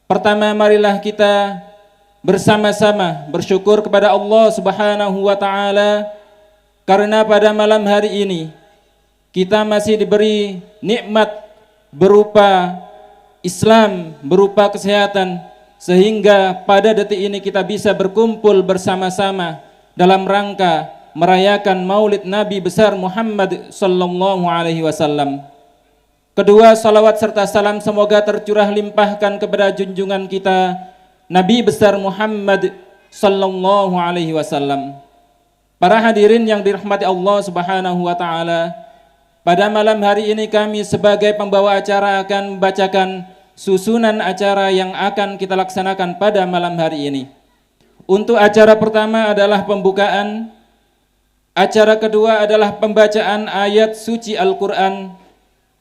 Pertama, marilah kita bersama-sama bersyukur kepada Allah Subhanahu wa taala karena pada malam hari ini kita masih diberi nikmat berupa Islam, berupa kesehatan, sehingga pada detik ini kita bisa berkumpul bersama-sama dalam rangka merayakan Maulid Nabi besar Muhammad sallallahu alaihi wasallam. Kedua, salawat serta salam semoga tercurah limpahkan kepada junjungan kita Nabi besar Muhammad sallallahu alaihi wasallam. Para hadirin yang dirahmati Allah Subhanahu wa taala, pada malam hari ini kami sebagai pembawa acara akan membacakan susunan acara yang akan kita laksanakan pada malam hari ini. Untuk acara pertama adalah pembukaan, acara kedua adalah pembacaan ayat suci Al-Quran,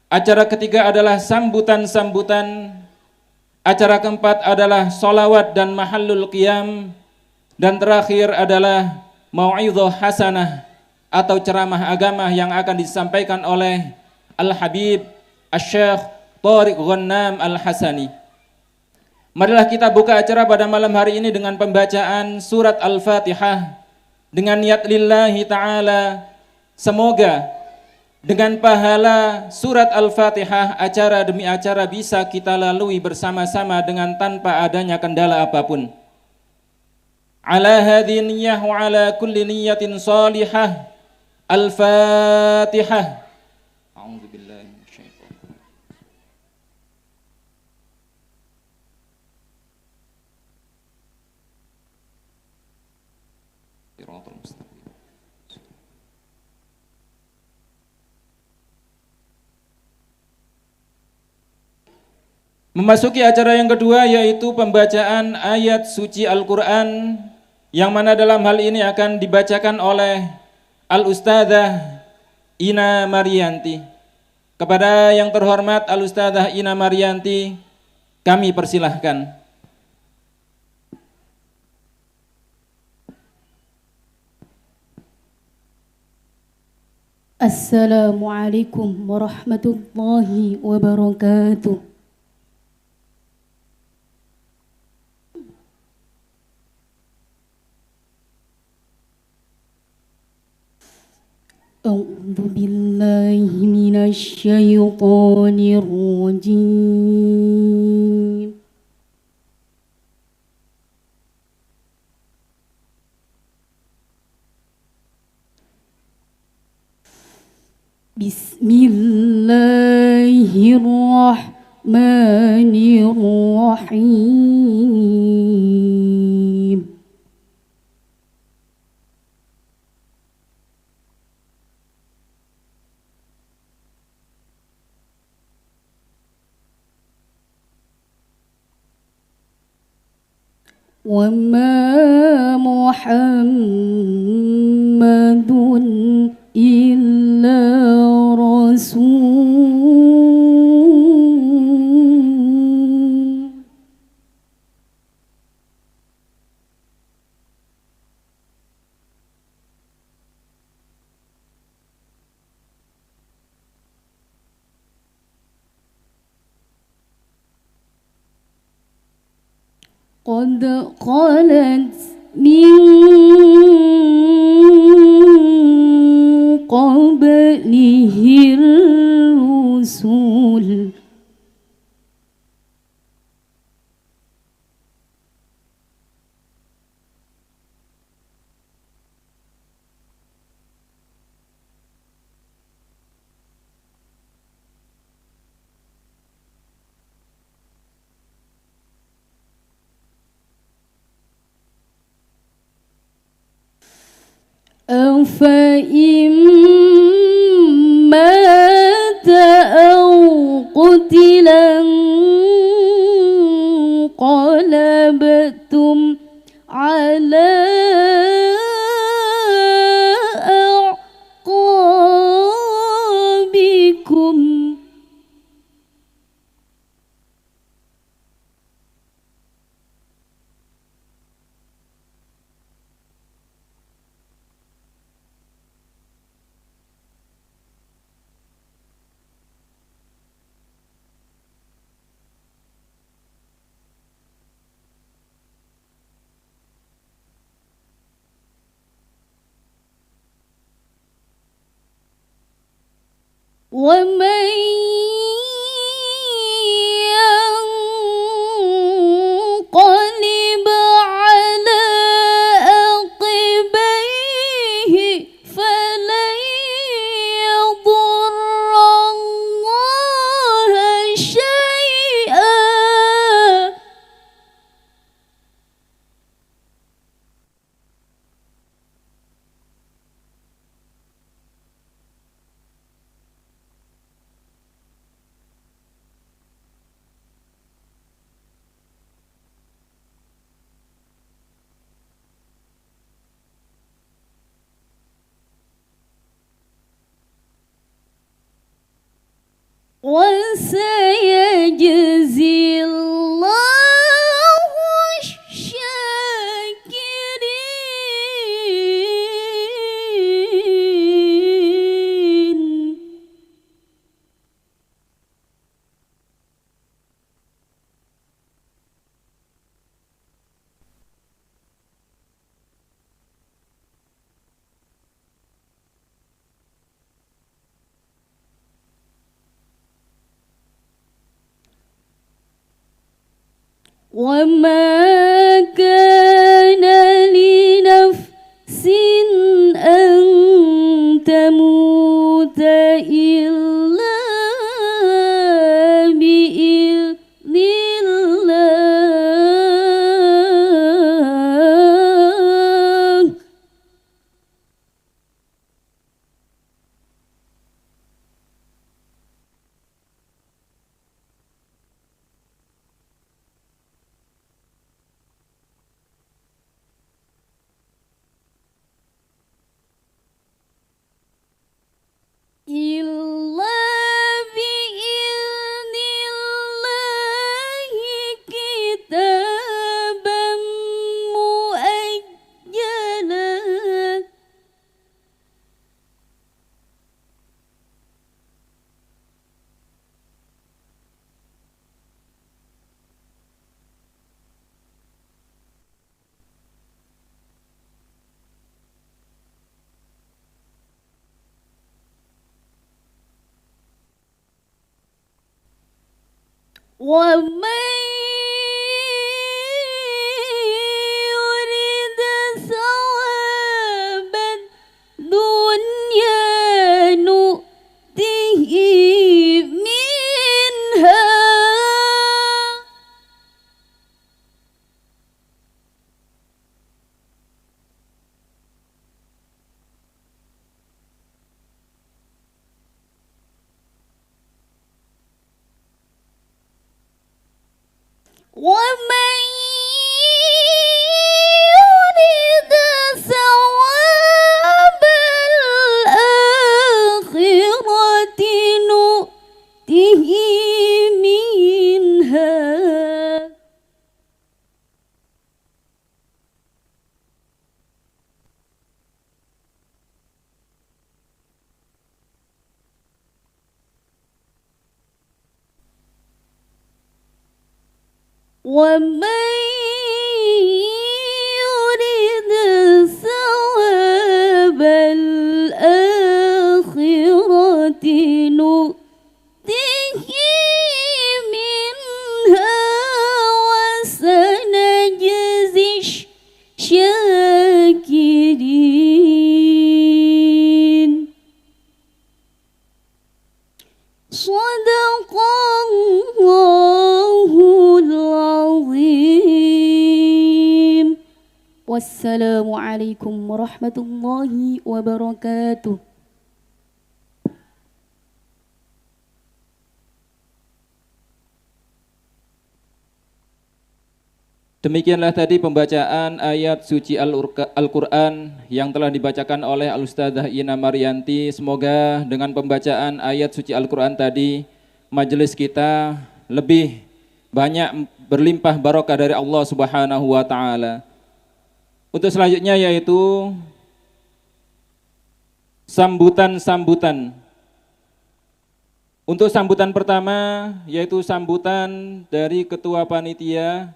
acara ketiga adalah sambutan-sambutan, acara keempat adalah sholawat dan mahallul qiyam, dan terakhir adalah mau'idhah hasanah atau ceramah agama yang akan disampaikan oleh Al-Habib Asy-Syaikh Thariq Ghannam Al-Hasani. Marilah kita buka acara pada malam hari ini dengan pembacaan surat Al-Fatihah dengan niat lillahi ta'ala. Semoga dengan pahala surat Al-Fatihah acara demi acara bisa kita lalui bersama-sama dengan tanpa adanya kendala apapun. Ala hadhihi niyyah wa ala kulli niyyatin salihah. Al-Fatihah. A'udzu billahi minasyaitonir rajim. Memasuki acara yang kedua yaitu pembacaan ayat suci Al-Quran, yang mana dalam hal ini akan dibacakan oleh Al-Ustadzah Ina Marianti. Kepada yang terhormat Al-Ustadzah Ina Marianti kami persilahkan. Assalamualaikum warahmatullahi wabarakatuh. أعوذ بالله من الشيطان الرجيم. بسم الله الرحمن الرحيم. وما محمد إلا رسول قد خلت من قبله الرسل أفإن مات أو قتلا انقلبتم على أعقابكم ومن ينقلب على عقبيه فلن يضر الله شيئا. وسيجزي الله الشاكرين. وما كان لنفس أن تموت إلا بإذن الله. إلا بإذن الله كتابا مؤجلا. ومن يرد ثواب الدنيا نؤته منها. ومن يرد ثواب الآخرة نؤته منها. ومن يرد ثواب الآخرة نؤته منها وسنجزي الشاكرين. صدق الله العظيم. والسلام عليكم ورحمة الله وبركاته. Demikianlah tadi pembacaan ayat suci Al-Quran yang telah dibacakan oleh Al-Ustadzah Ina Marianti. Semoga dengan pembacaan ayat suci Al-Quran tadi, majelis kita lebih banyak berlimpah barokah dari Allah Subhanahu wa Ta'ala. Untuk selanjutnya yaitu sambutan-sambutan. Untuk sambutan pertama yaitu sambutan dari Ketua Panitia,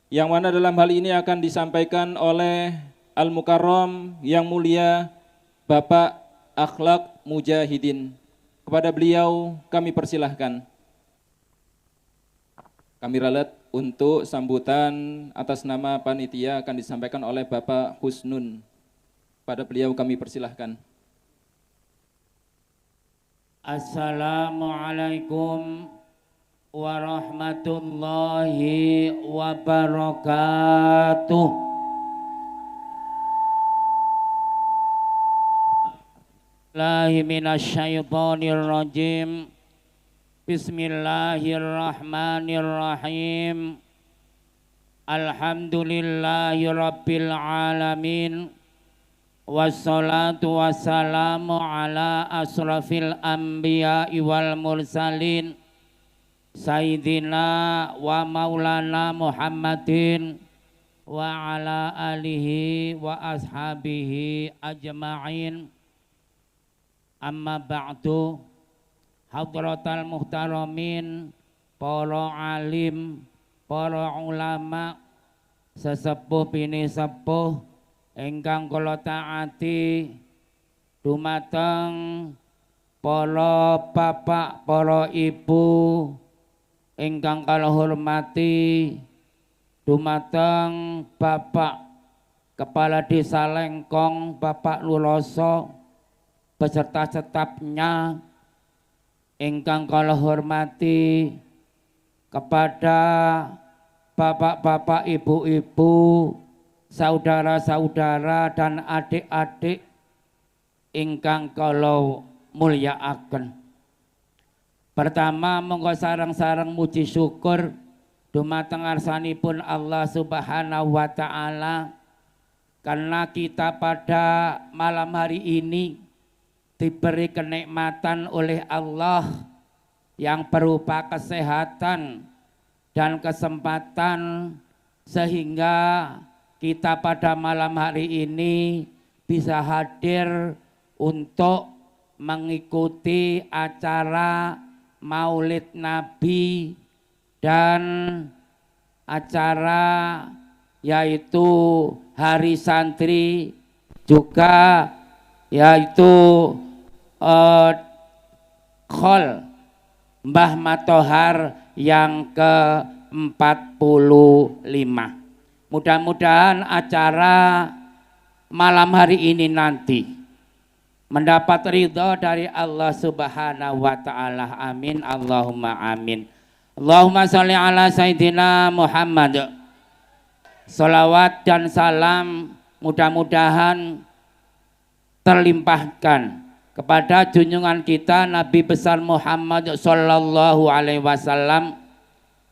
yang mana dalam hal ini akan disampaikan oleh Al-Mukarram yang mulia Bapak Akhlak Mujahidin. kepada beliau kami persilahkan. Kami ralat untuk sambutan atas nama panitia akan disampaikan oleh Bapak Husnun. Pada beliau kami persilahkan. Assalamualaikum warahmatullahi wabarakatuh. Billahi minasyaitonir rajim. Bismillahirrahmanirrahim. Alhamdulillahi rabbil alamin. Wassalatu wassalamu ala asrafil anbiya'i wal mursalin Sayyidina wa maulana Muhammadin wa ala alihi wa ashabihi ajma'in. Amma ba'du, hadratal muhtaramin, para alim, para ulama, sesepuh bini sepuh ingkang kula taati, dumateng para bapak, para ibu ingkang kula hormati, dumateng Bapak Kepala Desa Lengkong, Bapak Luloso, beserta stafnya ingkang kula hormati, kepada bapak-bapak, ibu-ibu, saudara-saudara dan adik-adik ingkang kula mulyakaken. Pertama monggo sareng-sareng muji syukur dumateng ngarsanipun Allah Subhanahu wa taala karena kita pada malam hari ini diberi kenikmatan oleh Allah yang berupa kesehatan dan kesempatan sehingga kita pada malam hari ini bisa hadir untuk mengikuti acara Maulid Nabi dan acara yaitu Hari Santri, juga yaitu Khol Mbah Matohar yang ke-45. Mudah-mudahan acara malam hari ini nanti mendapat ridho dari Allah Subhanahu wa taala. Amin, Allahumma amin. Allahumma sholli ala Sayyidina Muhammad. Salawat dan salam mudah-mudahan terlimpahkan kepada junjungan kita Nabi besar Muhammad sallallahu alaihi wasallam,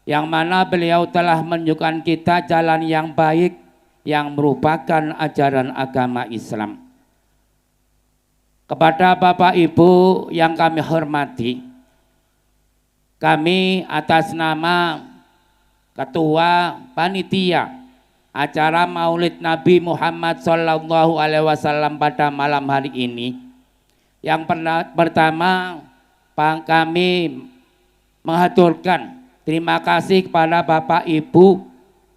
yang mana beliau telah menunjukkan kita jalan yang baik yang merupakan ajaran agama Islam. Kepada Bapak Ibu yang kami hormati, kami atas nama Ketua Panitia acara Maulid Nabi Muhammad sallallahu alaihi wasallam pada malam hari ini, yang pertama kami mengaturkan terima kasih kepada Bapak Ibu,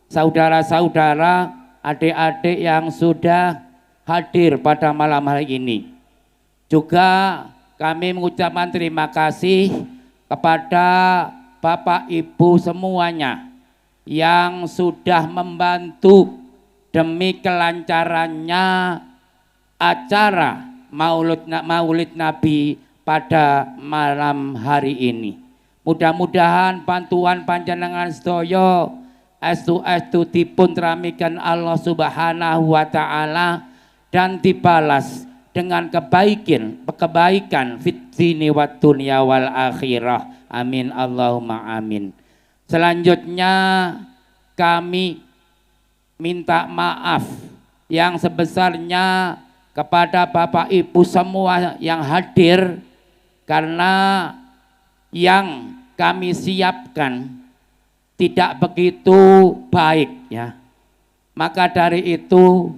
saudara-saudara, adik-adik yang sudah hadir pada malam hari ini. Juga kami mengucapkan terima kasih kepada Bapak Ibu semuanya yang sudah membantu demi kelancarannya acara Maulid Nabi pada malam hari ini. Mudah-mudahan bantuan panjenengan sedaya estu dipun ramikan Allah Subhanahu wa taala dan dibalas dengan kebaikan fit dini wad dunya wal akhirah. Amin, Allahumma amin. Selanjutnya kami minta maaf yang sebesarnya kepada Bapak Ibu semua yang hadir, karena yang kami siapkan tidak begitu baik ya. Maka dari itu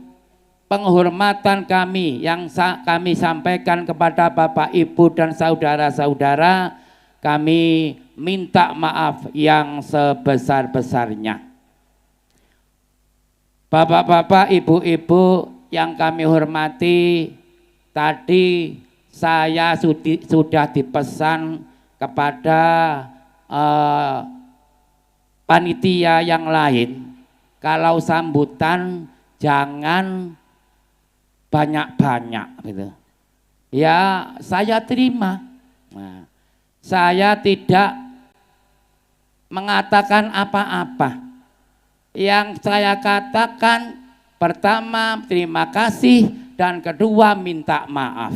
penghormatan kami yang kami sampaikan kepada Bapak Ibu dan saudara-saudara, kami minta maaf yang sebesar-besarnya. Bapak-bapak, ibu-ibu yang kami hormati, tadi saya sudah dipesan kepada panitia yang lain, kalau sambutan jangan banyak-banyak gitu. Ya saya terima. Nah, saya tidak mengatakan apa-apa. Yang saya katakan pertama terima kasih dan kedua minta maaf.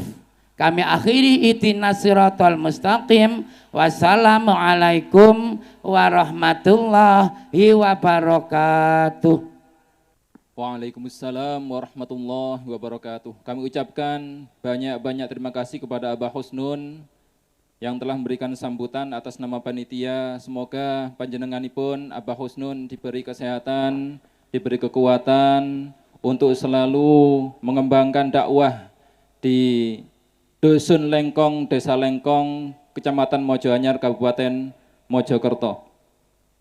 Kami akhiri ihdinas siratal mustaqim. Wassalamualaikum warahmatullahi wabarakatuh. Waalaikumsalam warahmatullahi wabarakatuh. Kami ucapkan banyak-banyak terima kasih kepada Abah Husnun yang telah memberikan sambutan atas nama panitia. Semoga panjenenganipun Abah Husnun diberi kesehatan, diberi kekuatan untuk selalu mengembangkan dakwah di Dusun Lengkong, Desa Lengkong, Kecamatan Mojoanyar, Kabupaten Mojokerto.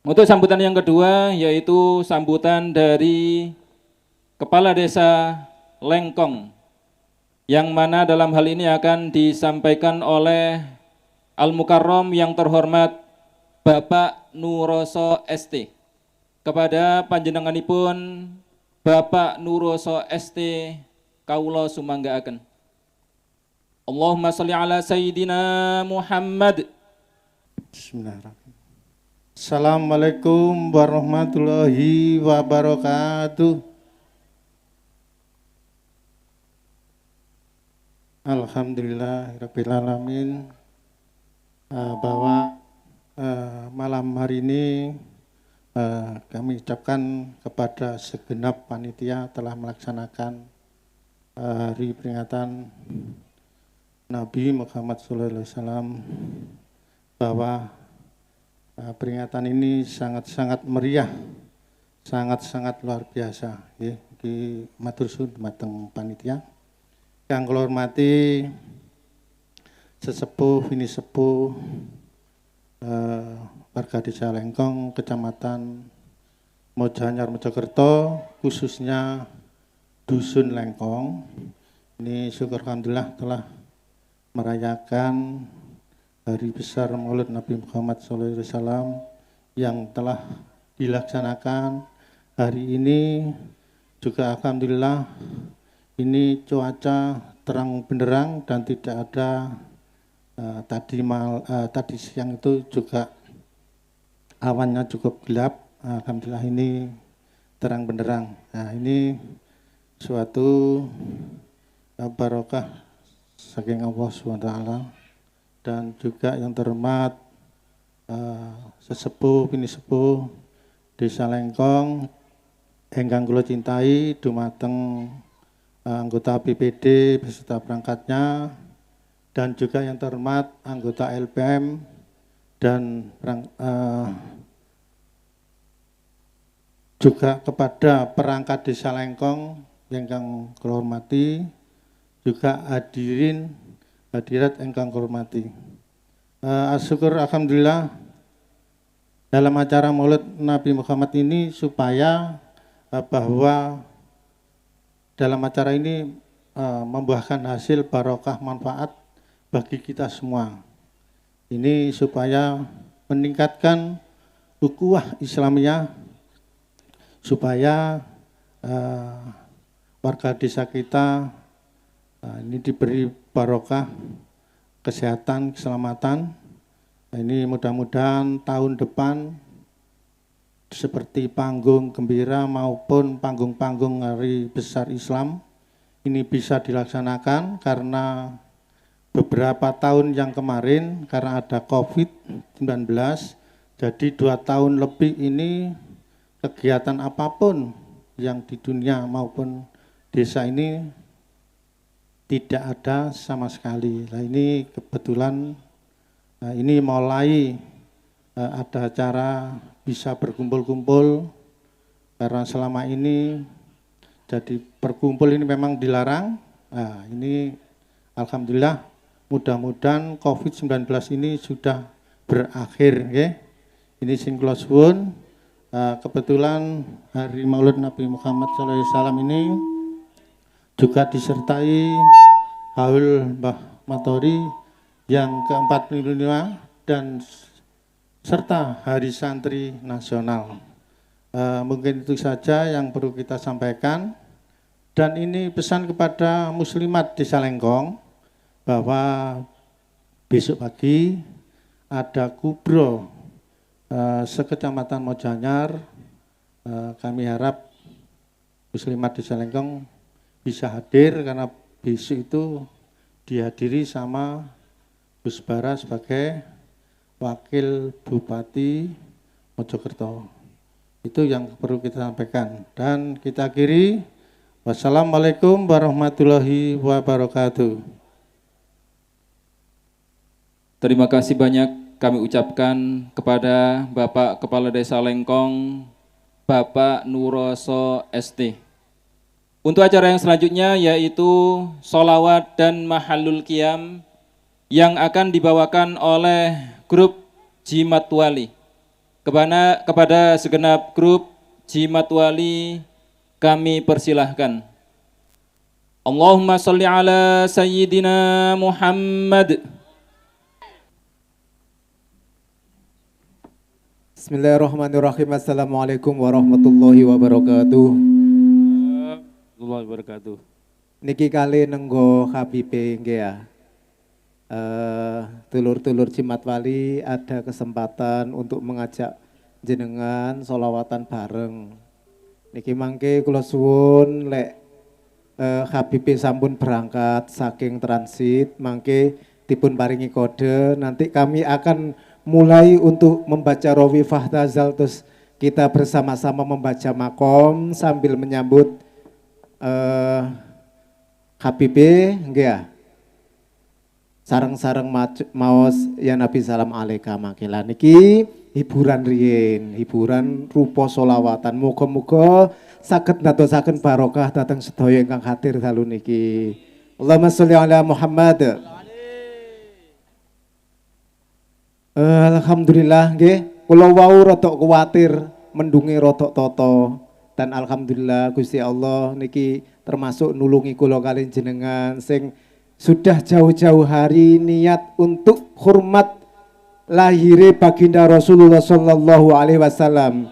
Untuk sambutan yang kedua yaitu sambutan dari Kepala Desa Lengkong, yang mana dalam hal ini akan disampaikan oleh Al-Mukarram yang terhormat Bapak Nuroso ST. Kepada panjenenganipun Bapak Nuroso ST kawula sumanggaaken. Allahumma sholli ala Sayyidina Muhammad. Bismillahirrahmanirrahim. Assalamualaikum warahmatullahi wabarakatuh. Alhamdulillahirabbil alamin. Bahwa malam hari ini kami ucapkan kepada segenap panitia telah melaksanakan hari peringatan Nabi Muhammad SAW, bahwa peringatan ini sangat-sangat meriah, sangat-sangat luar biasa. Di matur suwun dumateng panitia. Yang kula hormati sesepuh ini sepuh warga Desa Lengkong, Kecamatan Mojoanyar, Mojokerto, khususnya Dusun Lengkong. Ini syukur alhamdulillah telah merayakan hari besar Maulid Nabi Muhammad SAW yang telah dilaksanakan hari ini. Juga alhamdulillah ini cuaca terang benderang dan tidak ada tadi siang itu juga awannya cukup gelap. Alhamdulillah ini terang benderang. Nah, ini suatu barokah saking Allah SWT. Dan juga yang terhormat sesepuh bini sepuh Desa Lengkong ingkang kula cintai dumateng anggota BPD beserta perangkatnya, dan juga yang terhormat anggota LPM dan juga kepada perangkat Desa Lengkong ingkang kula hormati, juga hadirat ingkang kula hormati. Syukur alhamdulillah dalam acara Maulid Nabi Muhammad ini supaya bahwa dalam acara ini membuahkan hasil barokah manfaat bagi kita semua. Ini supaya meningkatkan ukhuwah Islamiyah, supaya warga desa kita ini diberi barokah kesehatan, keselamatan. Ini mudah-mudahan tahun depan seperti panggung gembira maupun panggung-panggung hari besar Islam ini bisa dilaksanakan, karena beberapa tahun yang kemarin karena ada COVID-19, jadi 2 tahun lebih ini kegiatan apapun yang di dunia maupun desa ini tidak ada sama sekali. Nah, ini kebetulan ini mulai ada acara bisa berkumpul-kumpul, karena selama ini jadi berkumpul ini memang dilarang. Nah, ini alhamdulillah mudah-mudahan COVID-19 ini sudah berakhir, ya. Ini sing kula suwun. Kebetulan hari Maulid Nabi Muhammad SAW ini juga disertai haul Mbah Matori yang ke-45 dan serta Hari Santri Nasional. Mungkin itu saja yang perlu kita sampaikan. Dan ini pesan kepada muslimat di Salengkong bahwa besok pagi ada kubro sekecamatan Mojanyar. Kami harap muslimat di Salengkong bisa hadir karena besok itu dihadiri sama Gus Bara sebagai Wakil Bupati Mojokerto. Itu yang perlu kita sampaikan. Dan kita akhiri. Wassalamualaikum warahmatullahi wabarakatuh. Terima kasih banyak kami ucapkan kepada Bapak Kepala Desa Lengkong, Bapak Nuroso ST. Untuk acara yang selanjutnya yaitu Sholawat dan Mahalul Qiyam yang akan dibawakan oleh grup Jimat Wali. Kepada segenap grup Jimat Wali kami persilahkan. Allahumma salli ala Sayyidina Muhammad. Bismillahirrahmanirrahim. Assalamualaikum warahmatullahi wabarakatuh. Warahmatullahi wabarakatuh. Niki kali nenggo Habibe nggih ya. Tulur-tulur Jimat Wali ada kesempatan untuk mengajak jenengan sholawatan bareng. Niki mangke kula suwun lek Habibe sampun berangkat saking transit, mangke dipun paringi kode, nanti kami akan mulai untuk membaca Rawi Fahtazal, terus kita bersama-sama membaca makom sambil menyambut Habibe nggih ya. Sareng-sareng maos ya Nabi salam alaika makila niki hiburan riyin, hiburan rupa solawatan. Muga-muga saged ndadosaken barokah dhateng sedaya ingkang hadir dalu niki. Allahumma sholli ala Muhammad. Alhamdulillah nggih, kula wau rada kuwatir mendunge rada tata dan alhamdulillah Gusti Allah niki termasuk nulungi kula kaliyan jenengan sing sudah jauh-jauh hari niat untuk hormat lahire baginda Rasulullah sallallahu alaihi wasallam.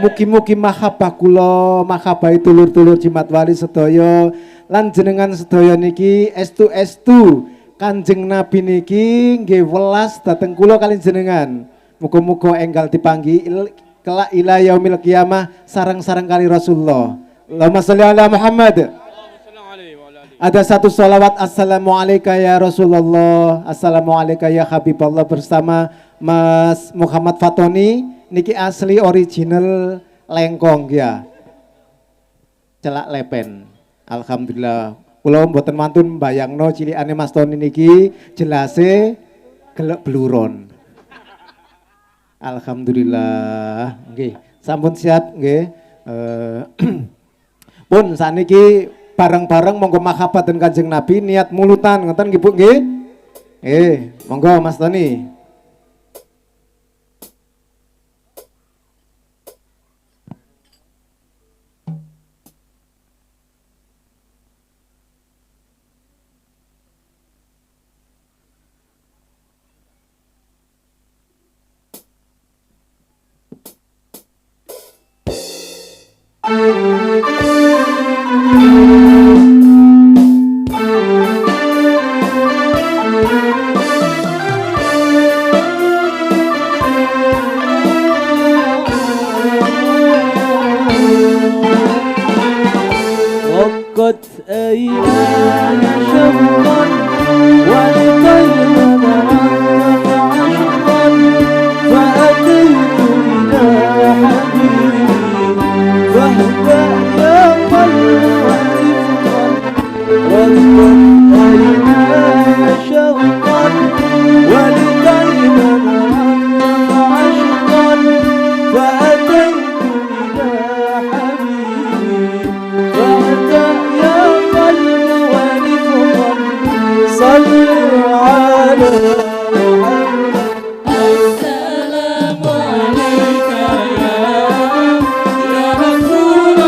Mugi-mugi mahabbah kula, mahabbah tulur-tulur Jimat Wali sedaya lan jenengan sedaya niki estu-estu Kanjeng Nabi niki nggih welas dhateng kula kaliyan jenengan. Muga-muga enggal dipanggil kelak ila yaumil qiyamah sareng-sareng kali Rasulullah. Allahumma sholli ala Muhammad. Ada satu salawat, assalamualaikum ya Rasulullah, assalamualaikum ya Habiballah bersama Mas Muhammad Fatoni. Niki asli original Lengkong ya, celak lepen. Alhamdulillah. Kula mboten mantun mbayangno cilikane Mas Toni niki jelase gelek bluron. Alhamdulillah. Nggih, sampun siap nggih. Pun saniki bareng-bareng monggo mahabbah dan Kanjeng Nabi niat mulutan ngoten nggih Bu nggih. Monggo Mas Toni. وقد أيام شوقا ولطيب عشقا فأتيت إلى حبيبي فاهدأ يا قلب ورفقا وقد أيام شوقا ولطيب عشقا فأتيت إلى حبيبي فاهدأ يا قلب ورفقا صل على محمد. السلام عليك يا رسول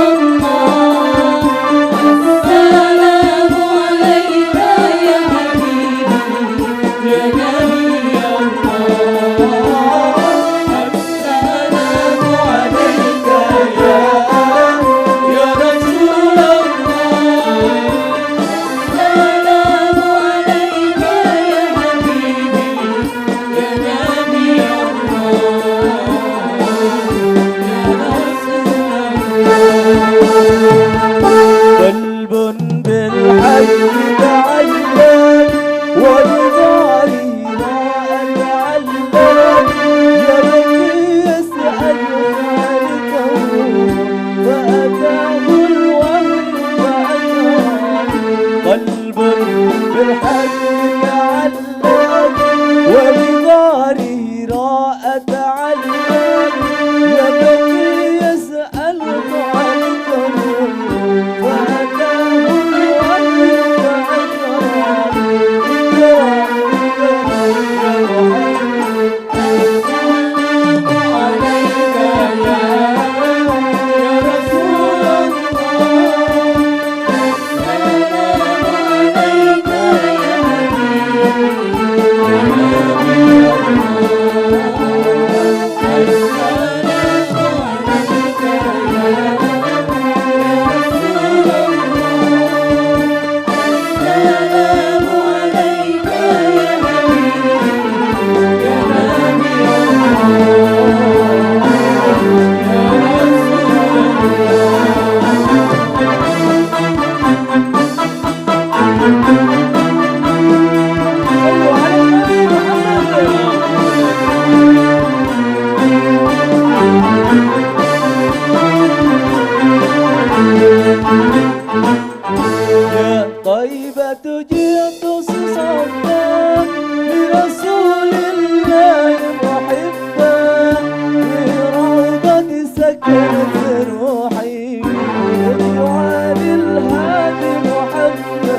سكنت روحي وبوالي الهادي محبة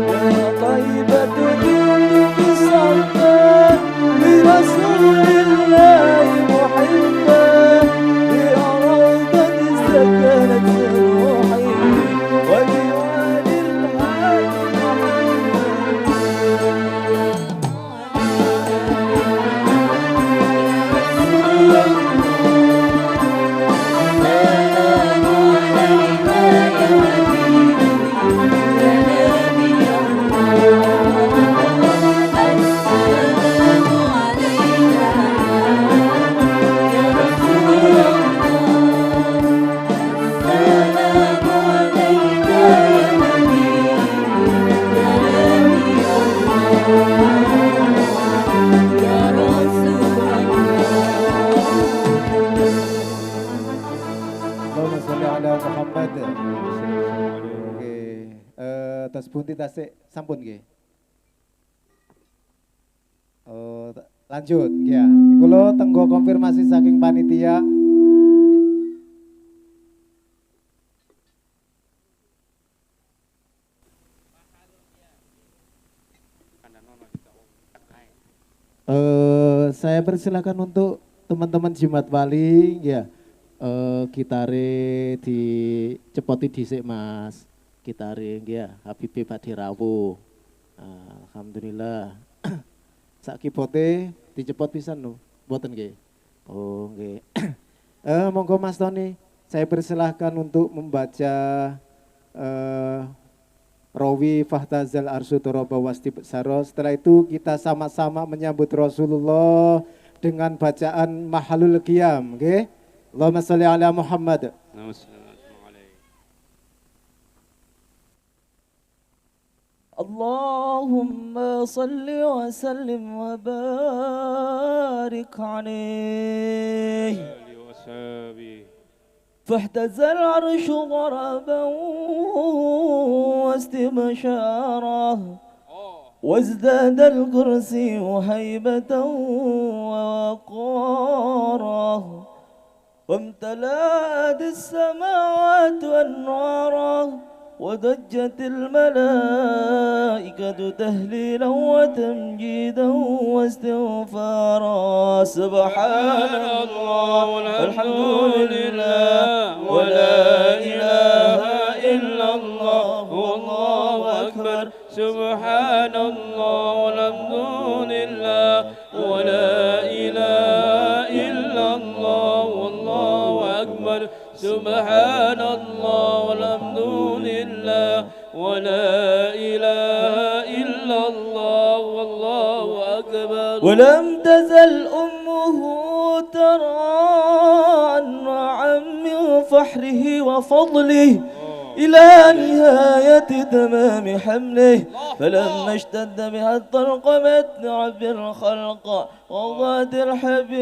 يا طيبة بنت صفا لرسول الله محبة يا روضة سكنت روحي وبوالي الهادي Allahumma sholli ala Muhammad. Oke, tas bunti tasik sampun nggih. Lanjut ya. Kula tenggo konfirmasi saking panitia. Saya persilakan untuk teman-teman Jimat Wali ya. Gitare dicepoti dhisik Mas. Gitare nggih ya, Habibi Pak Dirawu. Alhamdulillah. Sak kibote dicepot pisan lho, mboten nggih. Oh, nggih. Monggo Mas Tony, saya persilahkan untuk membaca Rawi Fahtazal Arsu Toroba Wasti Saro. Setelah itu kita sama-sama menyambut Rasulullah dengan bacaan Mahalul Qiyam, nggih. Allahumma sholli ala Muhammad. اللهم صل وسلم وبارك عليه فاهتز العرش ضربا واستبشارا وازداد الكرسي هيبة ووقارا وامتلأت السماوات أنوارا وضجت الملائكة تهليلا وتمجيدا واستغفارا سبحان الله والحمد لله ولا إله إلا الله والله أكبر سبحان الله والحمد لله ولا إله إلا الله والله أكبر سبحان الله والحمد لله ولا إله إلا الله والله أكبر ولم تزل أمه ترى أنواعا من فحره وفضله إلى نهاية تمام حمله فلما اشتد بها الطرقمت رب الخلق وضعت الحبيب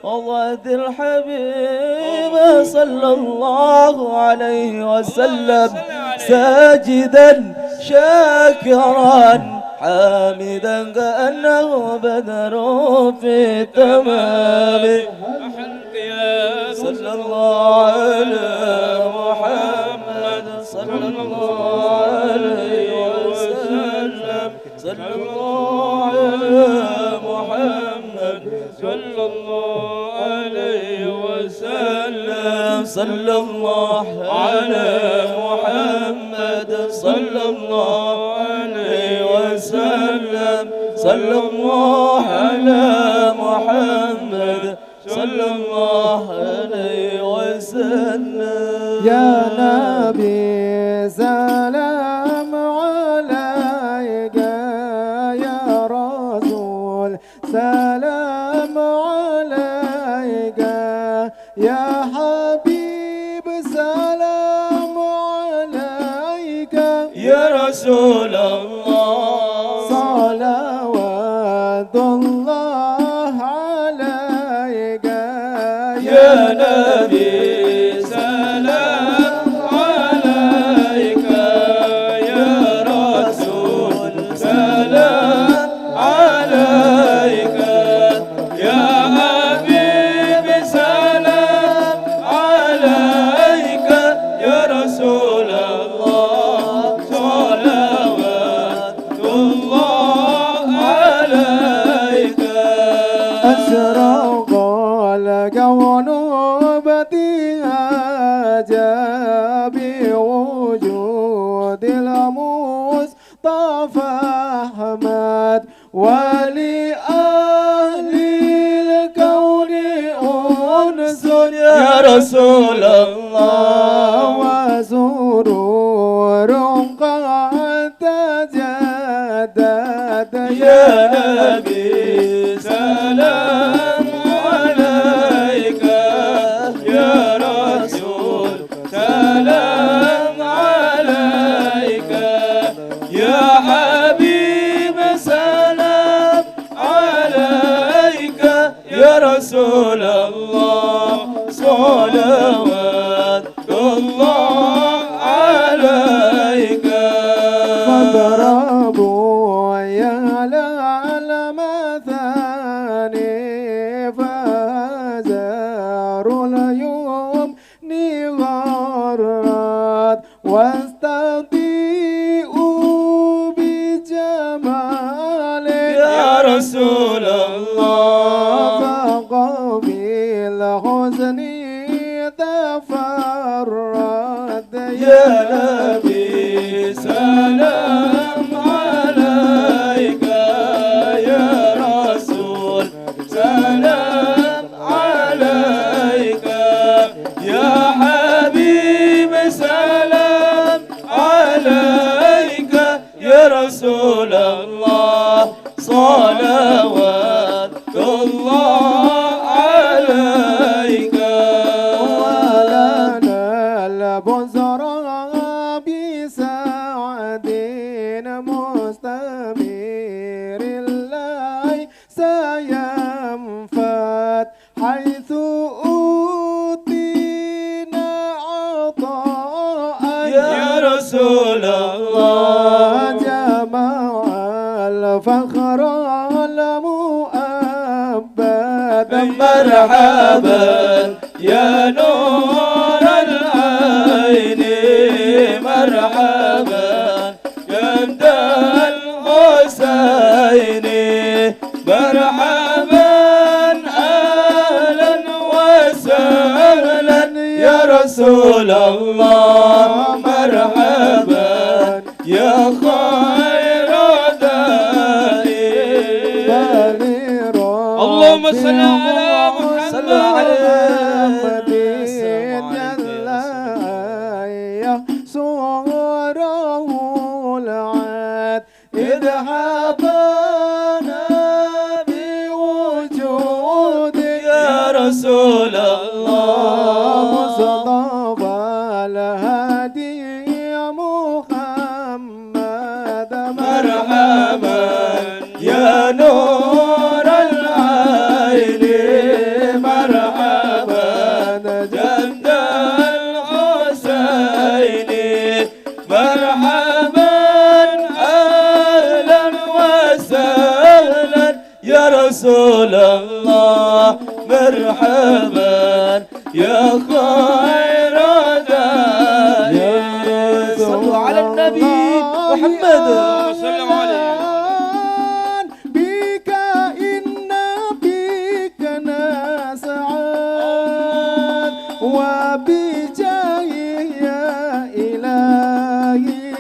وضعت الحبيب صلى الله عليه وسلم ساجدا شاكرا حامدا كأنه بدر في تمام صلى الله على محمد صلى الله عليه وسلم صلى الله على محمد صلى الله عليه وسلم صلى الله على محمد صلى الله عليه وسلم صلى الله على محمد صلى الله عليه وسلم يا نبي سلام عليك يا رسول سلام عليك يا حبيب سلام عليك يا رسول الله صلوات الله عليك يا نبي سلام عليك يا رسول سلام عليك يا والكون ابتهاجا بوجود المصطفى أحمد ولأهل الكون أنس يا رسول الله وسرور قد تجدد يا نبي سلام عليك يا رسول سلام عليك يا حبيب سلام عليك يا رسول الله صلوات الله عليك فاضربوا يا المثاني فزار اليوم غرت واستضيئوا بجمالك يا رسول الله فقبل حزني تفرد يا نبي سلام عليك يا رسول سلام عليك يا حبيب سلام عليك يا رسول الله صلوات الله عليك ولنا البصرى بسعد مستمر الله سينفت حيث أوتينا عطاء يا رسول الله جمع الفخر المؤبد مرحبا يا نور العين مرحبا يا ابن الحسين مرحبا اهلا وسهلا يا رسول الله مرحبا يا خير داعي اللهم صل على محمد صلى محمد عليه جل صوره العاد إذ حبانا بوجودك يا رسول الله مصطفى الهادي محمد مرحبا يا نور العين مرحبا جد الحسين مرحبا اهلا وسهلا يا رسول الله مرحبا يا خير داعي صلوا على النبي محمد وسلم عليه بك إن بك نسعد وبجاه يا إلهي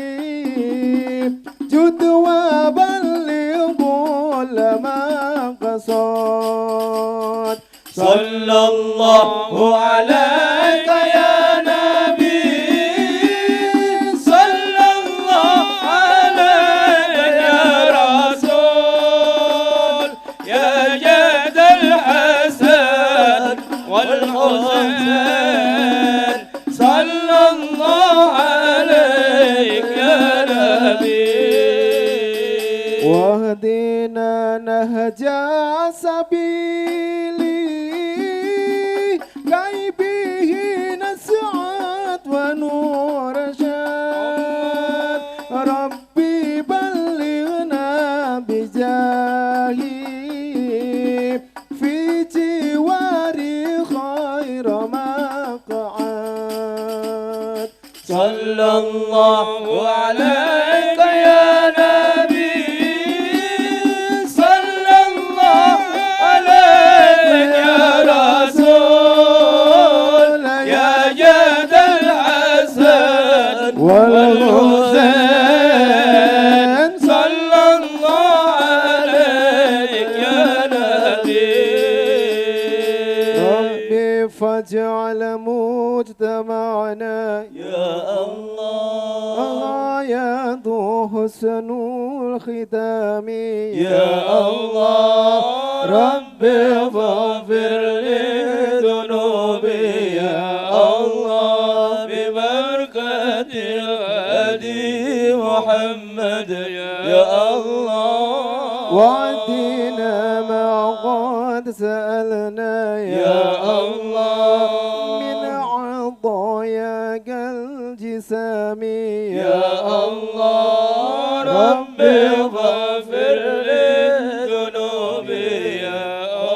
جد وبلغ المقصود صلى الله عليك يا نبي صلى الله عليك يا رسول يا جد الحسن والحسين صلى الله عليك يا نبي واهدنا نهج سبيلي كي به نسعد ونرشد ربي بلغنا بجاهي في جواري خير مقعد صلى الله عليك يا نبي صلى الله عليك يا رسول فاجعل مجتمعنا يا الله غاية حسن الختام يا الله رب فاغفر لي ذنوبي يا الله ببركة الهادي محمد يا الله وعدنا ما قد سألنا يا الله من عطاياك الجسام يا الله رب فاغفر لي ذنوبي يا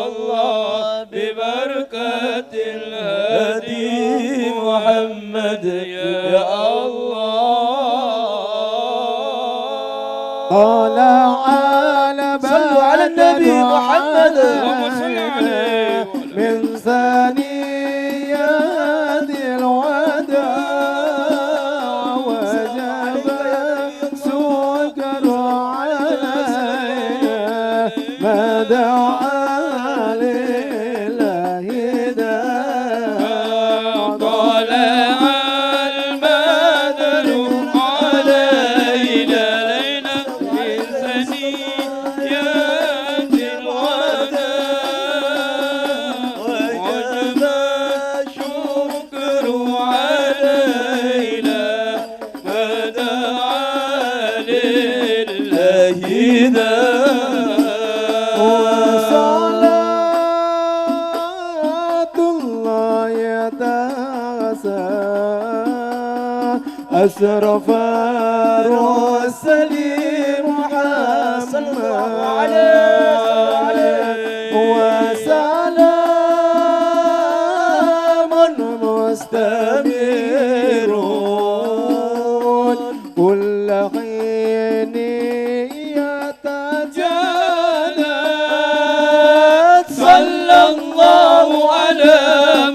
الله ببركة الهادي محمد يا الله طلع على صلوا على النبي محمد. اللهم صل عليه من ثنيات الوداع وجب سكر عليه ما دعا لله داع طلع البدر علينا ليلة من ثنيات الوداع وجب الشكر علينا ما دعا لله داع وصلاة الله يتاسى أشرف رسل محمد وسلام مستمر كل حين يتجدد صلى الله على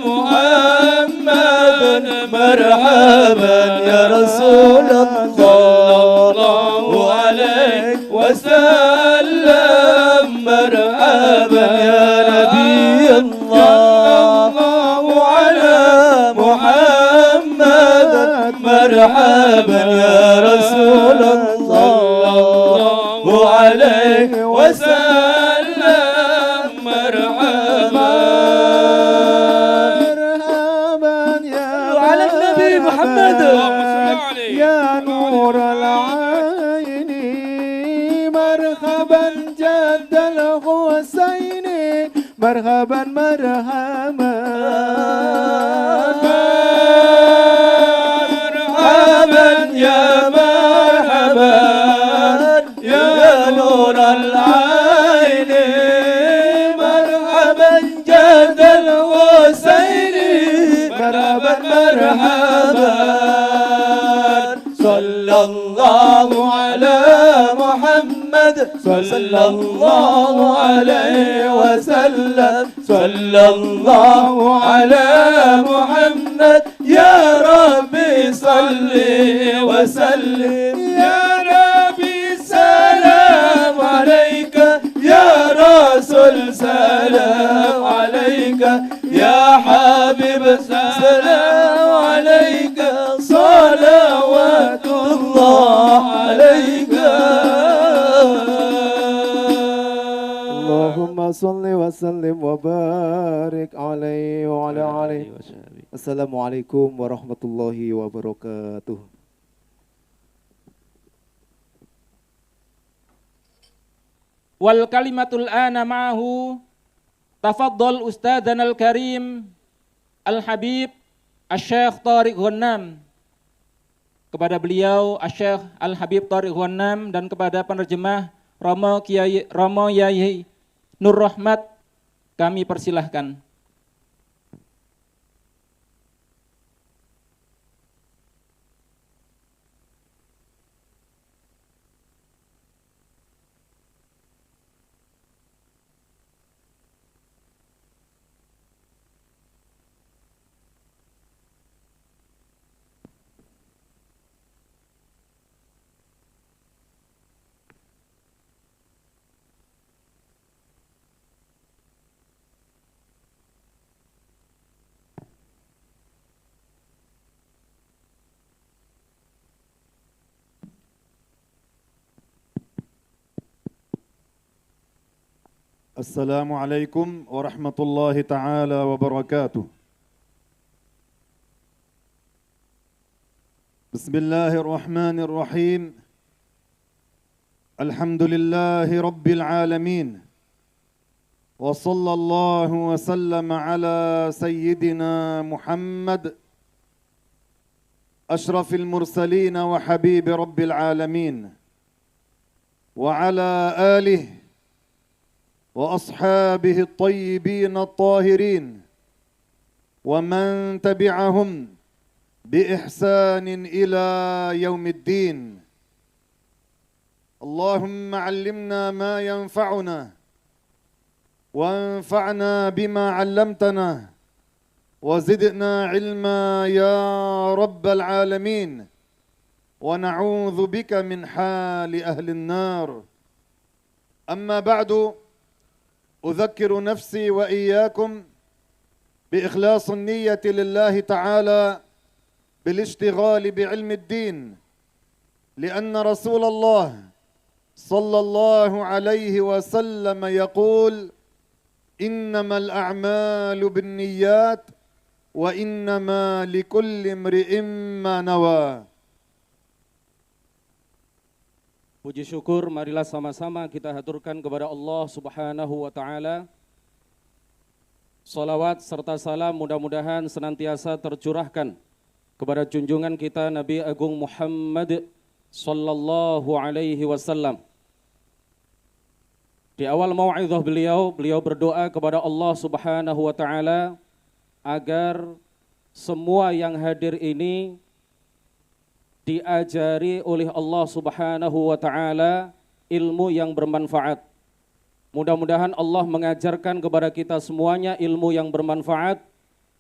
محمد مرحبا يا رسول الله عليه وسلم مرحبا يا نبي الله على محمد مرحبا يا رسول الله عليه وسلم مرحبا مرحبا يا على النبي محمد. يا نور العين مرحبا جد الحسين مرحبا مرحبا مرحبا يا مرحبا يا نور العين مرحبا جد الحسين مرحبا مرحبا صلى الله على محمد صلى الله عليه وسلم صلى الله على محمد يا ربي صل وسلم يا نبي سلام عليك يا رسول سلام عليك يا حبيب سلام عليك صلوات الله عليك اللهم صل وسلم وبارك عليه وعلى آله. Assalamualaikum warahmatullahi wabarakatuh. Wal kalimatul ana ma'ahu tafaddal ustadzana al-karim al-habib Asy-Syaikh Thariq Ghannam. Kepada beliau Asy-Syaikh Al-Habib Thariq Ghannam dan kepada penerjemah Romo Yai Nur Rahmat kami persilahkan. السلام عليكم ورحمة الله تعالى وبركاته. بسم الله الرحمن الرحيم. الحمد لله رب العالمين، وصلى الله وسلم على سيدنا محمد أشرف المرسلين وحبيب رب العالمين، وعلى آله وأصحابه الطيبين الطاهرين، ومن تبعهم بإحسان إلى يوم الدين. اللهم علمنا ما ينفعنا وانفعنا بما علمتنا وزدنا علما يا رب العالمين، ونعوذ بك من حال أهل النار. أما بعد، أذكر نفسي وإياكم بإخلاص النية لله تعالى بالاشتغال بعلم الدين، لأن رسول الله صلى الله عليه وسلم يقول: إنما الأعمال بالنيات وإنما لكل امرئ ما نوى. Puji syukur marilah sama-sama kita haturkan kepada Allah Subhanahu wa taala. Salawat serta salam mudah-mudahan senantiasa tercurahkan kepada junjungan kita Nabi Agung Muhammad sallallahu alaihi wasallam. Di awal mau'izah beliau berdoa kepada Allah Subhanahu wa taala agar semua yang hadir ini diajari oleh Allah Subhanahu wa taala ilmu yang bermanfaat. Mudah-mudahan Allah mengajarkan kepada kita semuanya ilmu yang bermanfaat.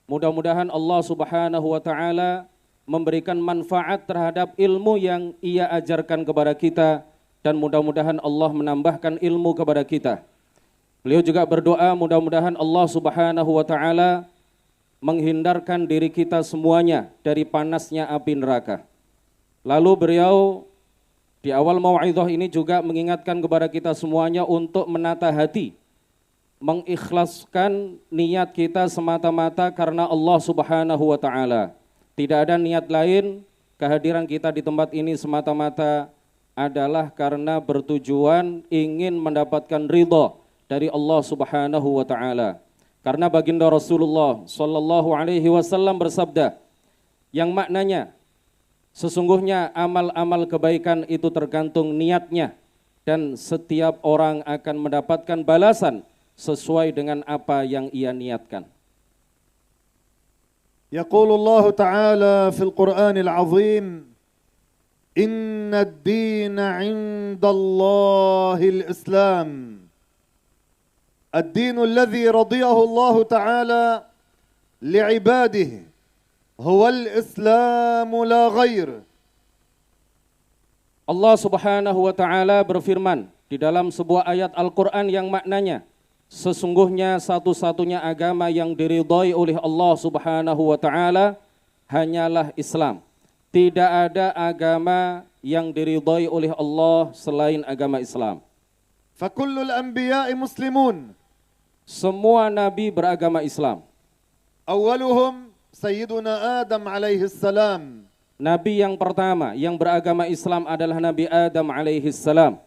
Mudah-mudahan Allah Subhanahu wa taala memberikan manfaat terhadap ilmu yang Ia ajarkan kepada kita, dan mudah-mudahan Allah menambahkan ilmu kepada kita. Beliau juga berdoa mudah-mudahan Allah Subhanahu wa taala menghindarkan diri kita semuanya dari panasnya api neraka. Lalu beliau di awal mau'izah ini juga mengingatkan kepada kita semuanya untuk menata hati, mengikhlaskan niat kita semata-mata karena Allah Subhanahu wa taala. Tidak ada niat lain, kehadiran kita di tempat ini semata-mata adalah karena bertujuan ingin mendapatkan ridha dari Allah Subhanahu wa taala. Karena baginda Rasulullah sallallahu alaihi wasallam bersabda yang maknanya sesungguhnya amal-amal kebaikan itu tergantung niatnya, dan setiap orang akan mendapatkan balasan sesuai dengan apa yang ia niatkan. يقول الله تعالى في القرآن العظيم: إن الدين عند الله الإسلام. الدين الذي رضيه الله تعالى لعباده هو الإسلام لا غير. Allah Subhanahu wa taala berfirman di dalam sebuah ayat Al-Qur'an yang maknanya sesungguhnya satu-satunya agama yang diridhai oleh Allah Subhanahu wa taala hanyalah Islam. Tidak ada agama yang diridhai oleh Allah selain agama Islam. فكل الأنبياء مسلمون. Semua nabi beragama Islam. أولهم سيدنا آدم عليه السلام. Nabi yang pertama yang beragama Islam adalah Nabi Adam alaihi salam.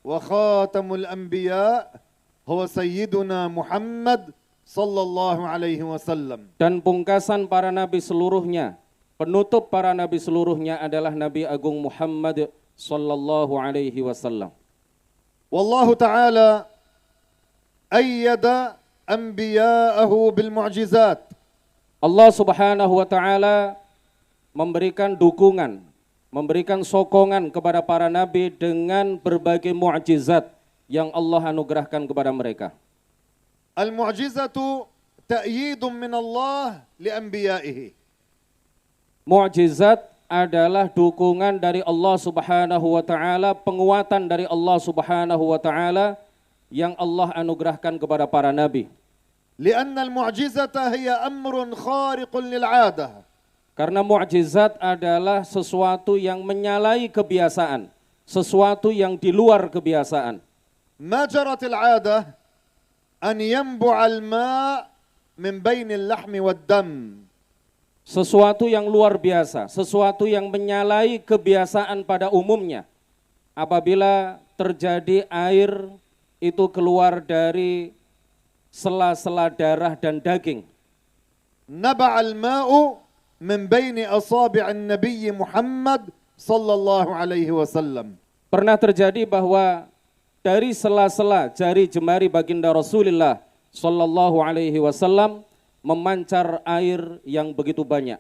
وخاتم الأنبياء هو سيدنا محمد صلى الله عليه وسلم. Dan pungkasan para nabi seluruhnya, penutup para nabi seluruhnya adalah Nabi Agung Muhammad sallallahu alaihi wasallam. والله تعالى أيد أنبياءه بالمعجزات. Allah Subhanahu wa taala memberikan dukungan, memberikan sokongan kepada para nabi dengan berbagai mukjizat yang Allah anugerahkan kepada mereka. Al-mu'jizatu ta'yidun min Allah li anbiya'ihi. Mukjizat adalah dukungan dari Allah Subhanahu wa taala, penguatan dari Allah Subhanahu wa taala yang Allah anugerahkan kepada para nabi. Lianna al-mu'jizata hiya amrun khariqun lil'adah. Karena mukjizat adalah sesuatu yang menyalahi kebiasaan, sesuatu yang di luar kebiasaan. Ma jarat al-'adah أن ينبع الماء من بين اللحم والدم. Sesuatu yang luar biasa, sesuatu yang menyalahi kebiasaan pada umumnya. Apabila terjadi air itu keluar dari sela-sela darah dan daging. نبع الماء من بين أصابع النبي محمد صلى الله عليه وسلم. Pernah terjadi bahwa dari sela-sela jari jemari baginda Rasulullah sallallahu alaihi wasallam memancar air yang begitu banyak.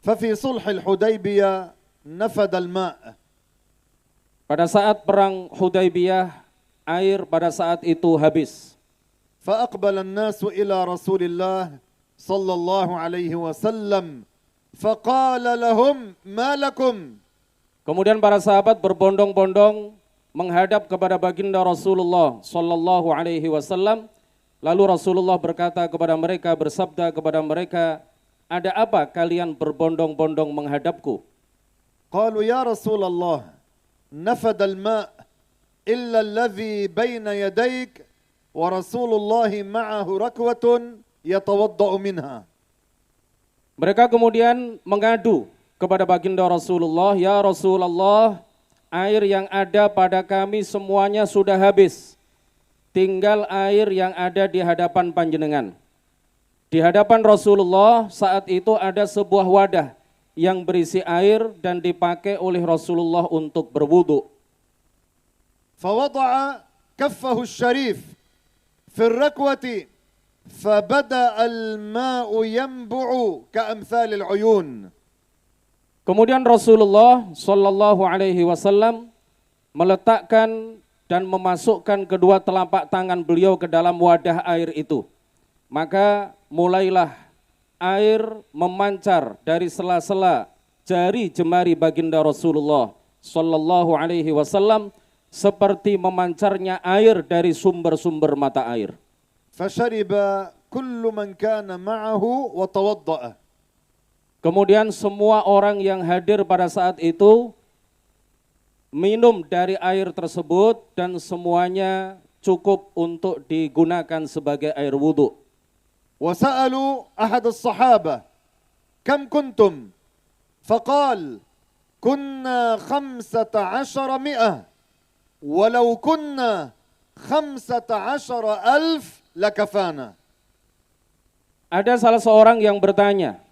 ففي صلح الحديبية نفد الماء. Pada saat perang Hudaybiyah, air pada saat itu habis. فأقبل الناس إلى رسول الله صلى الله عليه وسلم فقال لهم ما لكم. Kemudian para sahabat berbondong-bondong menghadap kepada baginda Rasulullah sallallahu alaihi wasallam. Lalu Rasulullah berkata kepada mereka, bersabda kepada mereka, ada apa kalian berbondong-bondong menghadapku? قالوا يا رسول الله نفد الماء إلا الذي بين يديك ورسول الله معه ركوة يتوضأ منها. Mereka kemudian mengadu kepada baginda Rasulullah, ya Rasulullah, air yang ada pada kami semuanya sudah habis. Tinggal air yang ada di hadapan panjenengan. Di hadapan Rasulullah saat itu ada sebuah wadah yang berisi air dan dipakai oleh Rasulullah untuk berwudu. فوضع كفه الشريف في الركوة فبدأ الماء ينبع كأمثال العيون. Kemudian Rasulullah sallallahu alaihi wasallam meletakkan dan memasukkan kedua telapak tangan beliau ke dalam wadah air itu. Maka mulailah air memancar dari sela-sela jari jemari baginda Rasulullah sallallahu alaihi wasallam seperti memancarnya air dari sumber-sumber mata air. فشرب كل من كان معه وتوضأ. Kemudian semua orang yang hadir pada saat itu minum dari air tersebut dan semuanya cukup untuk digunakan sebagai air wudu. وسألوا أحد الصحابة كم كنتم؟ فقال كنا 1500 ولو كنا 15,000 لكفانا. Ada salah seorang yang bertanya,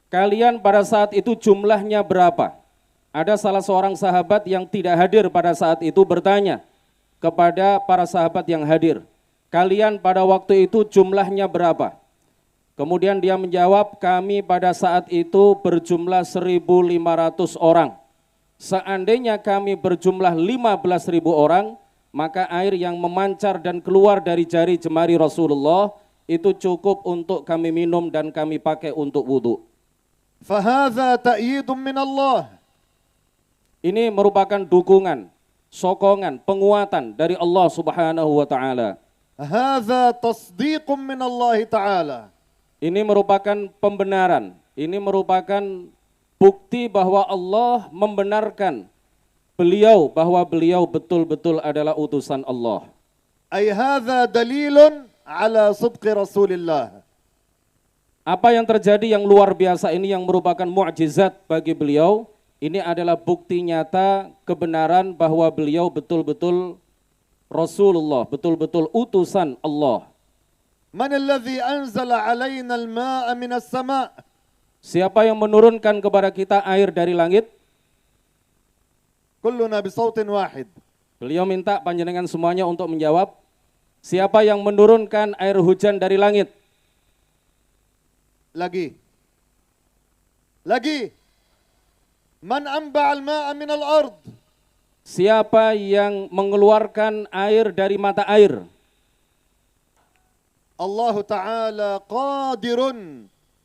kalian pada saat itu jumlahnya berapa? Ada salah seorang sahabat yang tidak hadir pada saat itu bertanya kepada para sahabat yang hadir, kalian pada waktu itu jumlahnya berapa? Kemudian dia menjawab, kami pada saat itu berjumlah 1.500 orang. Seandainya kami berjumlah 15.000 orang, maka air yang memancar dan keluar dari jari jemari Rasulullah itu cukup untuk kami minum dan kami pakai untuk wudu. فهذا تأييد من الله. Ini merupakan dukungan, sokongan, penguatan dari Allah Subhanahu wa taala. هذا تصديق من الله تعالى. Ini merupakan pembenaran, ini merupakan bukti bahwa Allah membenarkan beliau bahwa beliau betul-betul adalah utusan Allah. أي هذا دليل على صدق رسول الله. Apa yang terjadi yang luar biasa ini yang merupakan mukjizat bagi beliau, ini adalah bukti nyata kebenaran bahwa beliau betul-betul Rasulullah, betul-betul utusan Allah. من الذي أنزل علينا الماء من السماء؟ Siapa yang menurunkan kepada kita air dari langit? كلنا بصوت واحد. Beliau minta panjenengan semuanya untuk menjawab, siapa yang menurunkan air hujan dari langit? لقي من أنبع الماء من الأرض؟ Siapa yang mengeluarkan air dari mata air? الله تعالى قادر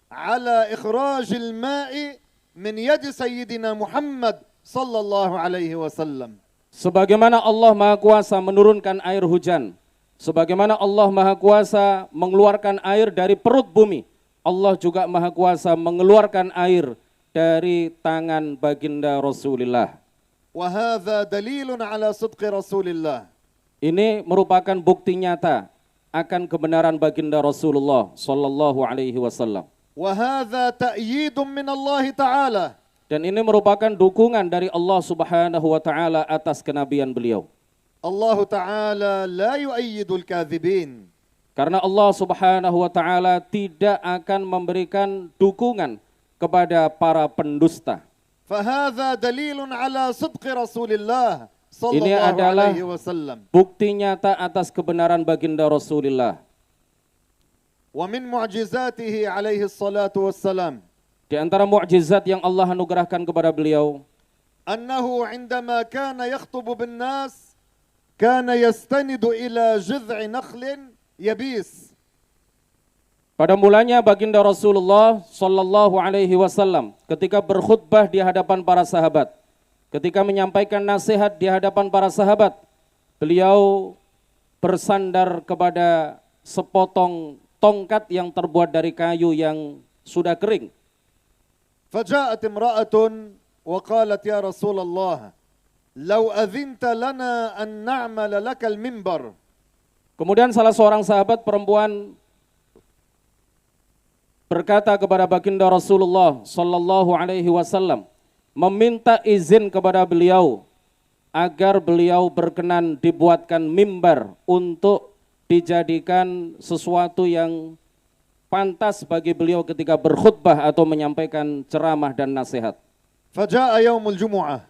على إخراج الماء من يد سيدنا محمد صلى الله عليه وسلم. Sebagaimana Allah Maha Kuasa menurunkan air hujan, sebagaimana Allah Maha Kuasa mengeluarkan air dari perut bumi, Allah juga Maha Kuasa mengeluarkan air dari tangan baginda Rasulullah. وهذا دليل على صدق رسول الله. Ini merupakan bukti nyata akan kebenaran baginda Rasulullah sallallahu alaihi wasallam. وهذا تأييد من الله تعالى. Dan ini merupakan dukungan dari Allah Subhanahu wa taala atas kenabian beliau. الله تعالى لا يؤيد الكاذبين. Karena Allah Subhanahu wa taala tidak akan memberikan dukungan kepada para pendusta. فهذا دليل على صدق رسول الله صلى Ini الله adalah عليه وسلم. bukti nyata atas kebenaran baginda Rasulullah. ومن معجزاته عليه الصلاة والسلام Di antara mukjizat yang Allah anugerahkan kepada beliau, أنه عندما كان يخطب بالناس كان يستند إلى جذع نخل يبيس. pada mulanya baginda Rasulullah sallallahu alaihi wasallam ketika berkhutbah di hadapan para sahabat, ketika menyampaikan nasihat di hadapan para sahabat, beliau bersandar kepada sepotong tongkat yang terbuat dari kayu yang sudah kering. فجاءت امرأة وقالت يا رسول الله لو أذنت لنا أن نعمل لك المنبر. Kemudian salah seorang sahabat perempuan berkata kepada baginda Rasulullah sallallahu alaihi wasallam, meminta izin kepada beliau agar beliau berkenan dibuatkan mimbar untuk dijadikan sesuatu yang pantas bagi beliau ketika berkhutbah atau menyampaikan ceramah dan nasihat. فجاء يوم الجمعة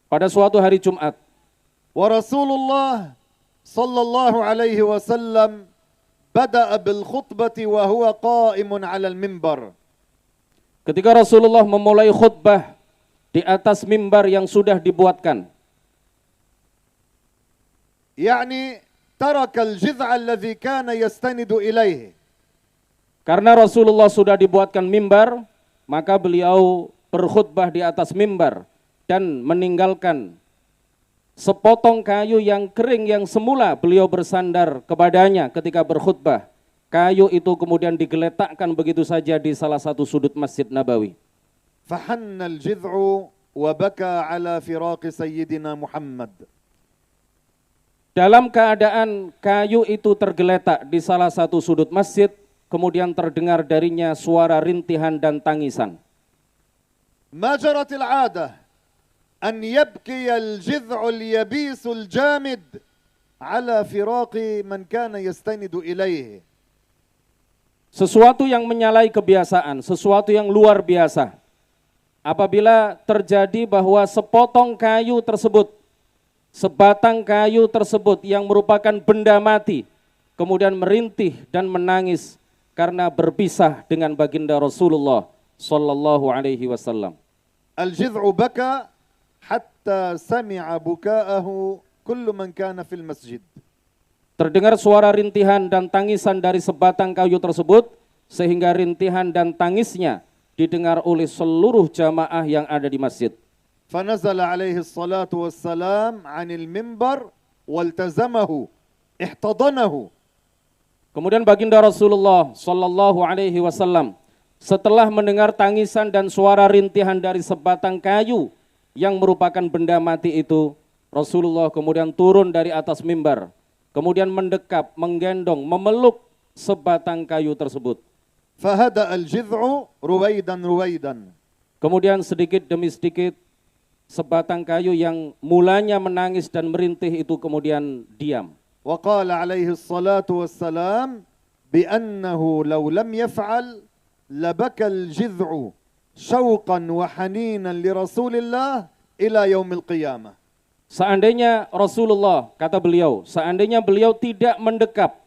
Pada suatu hari Jumat, ورسول الله صلى الله عليه وسلم بدأ بالخطبة وهو قائم على المنبر. ketika Rasulullah memulai khutbah di atas mimbar yang sudah dibuatkan, يعني ترك الجذع الذي كان يستند إليه. karena Rasulullah sudah dibuatkan mimbar, maka beliau berkhutbah di atas mimbar dan meninggalkan sepotong kayu yang kering yang semula beliau bersandar kepadanya ketika berkhutbah. Kayu itu kemudian digeletakkan begitu saja di salah satu sudut Masjid Nabawi. فحن الجذع وبكى على فراق سيدنا محمد. Dalam keadaan kayu itu tergeletak di salah satu sudut masjid, kemudian terdengar darinya suara rintihan dan tangisan. ما جرت العادة أن يبكي الجذع اليبيس الجامد على فراق من كان يستند إليه. Sesuatu yang menyalahi kebiasaan, sesuatu yang luar biasa. Apabila terjadi bahwa sepotong kayu tersebut, sebatang kayu tersebut yang merupakan benda mati, kemudian merintih dan menangis karena berpisah dengan baginda Rasulullah sallallahu alaihi wasallam. الجذع بكى حتى سمع بكاءه كل من كان في المسجد. Terdengar suara rintihan dan tangisan dari sebatang kayu tersebut, sehingga rintihan dan tangisnya didengar oleh seluruh jamaah yang ada di masjid. فنزل عليه الصلاة والسلام عن المنبر والتزمه احتضنه. Kemudian baginda Rasulullah sallallahu alaihi wasallam setelah mendengar tangisan dan suara rintihan dari sebatang kayu yang merupakan benda mati itu, Rasulullah kemudian turun dari atas mimbar, kemudian mendekap, menggendong, memeluk sebatang kayu tersebut. فهدأ الجذع رويدا رويدا. Kemudian sedikit demi sedikit sebatang kayu yang mulanya menangis dan merintih itu kemudian diam. وقال عليه الصلاة والسلام بأنه لو لم يفعل لبكى الجذع شوقا وحنينا لرسول الله إلى يوم القيامة. Seandainya Rasulullah, kata beliau, seandainya beliau tidak mendekap,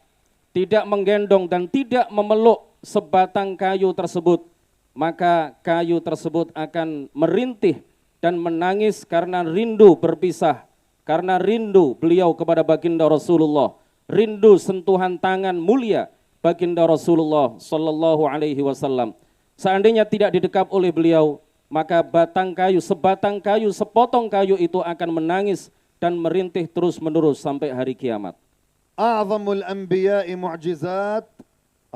tidak menggendong dan tidak memeluk sebatang kayu tersebut, maka kayu tersebut akan merintih dan menangis karena rindu berpisah, karena rindu beliau kepada baginda Rasulullah, rindu sentuhan tangan mulia baginda Rasulullah sallallahu alaihi wasallam. Seandainya tidak didekap oleh beliau, maka batang kayu, sebatang kayu, sepotong kayu itu akan menangis dan merintih terus-menerus sampai hari kiamat. أعظم الأنبياء معجزات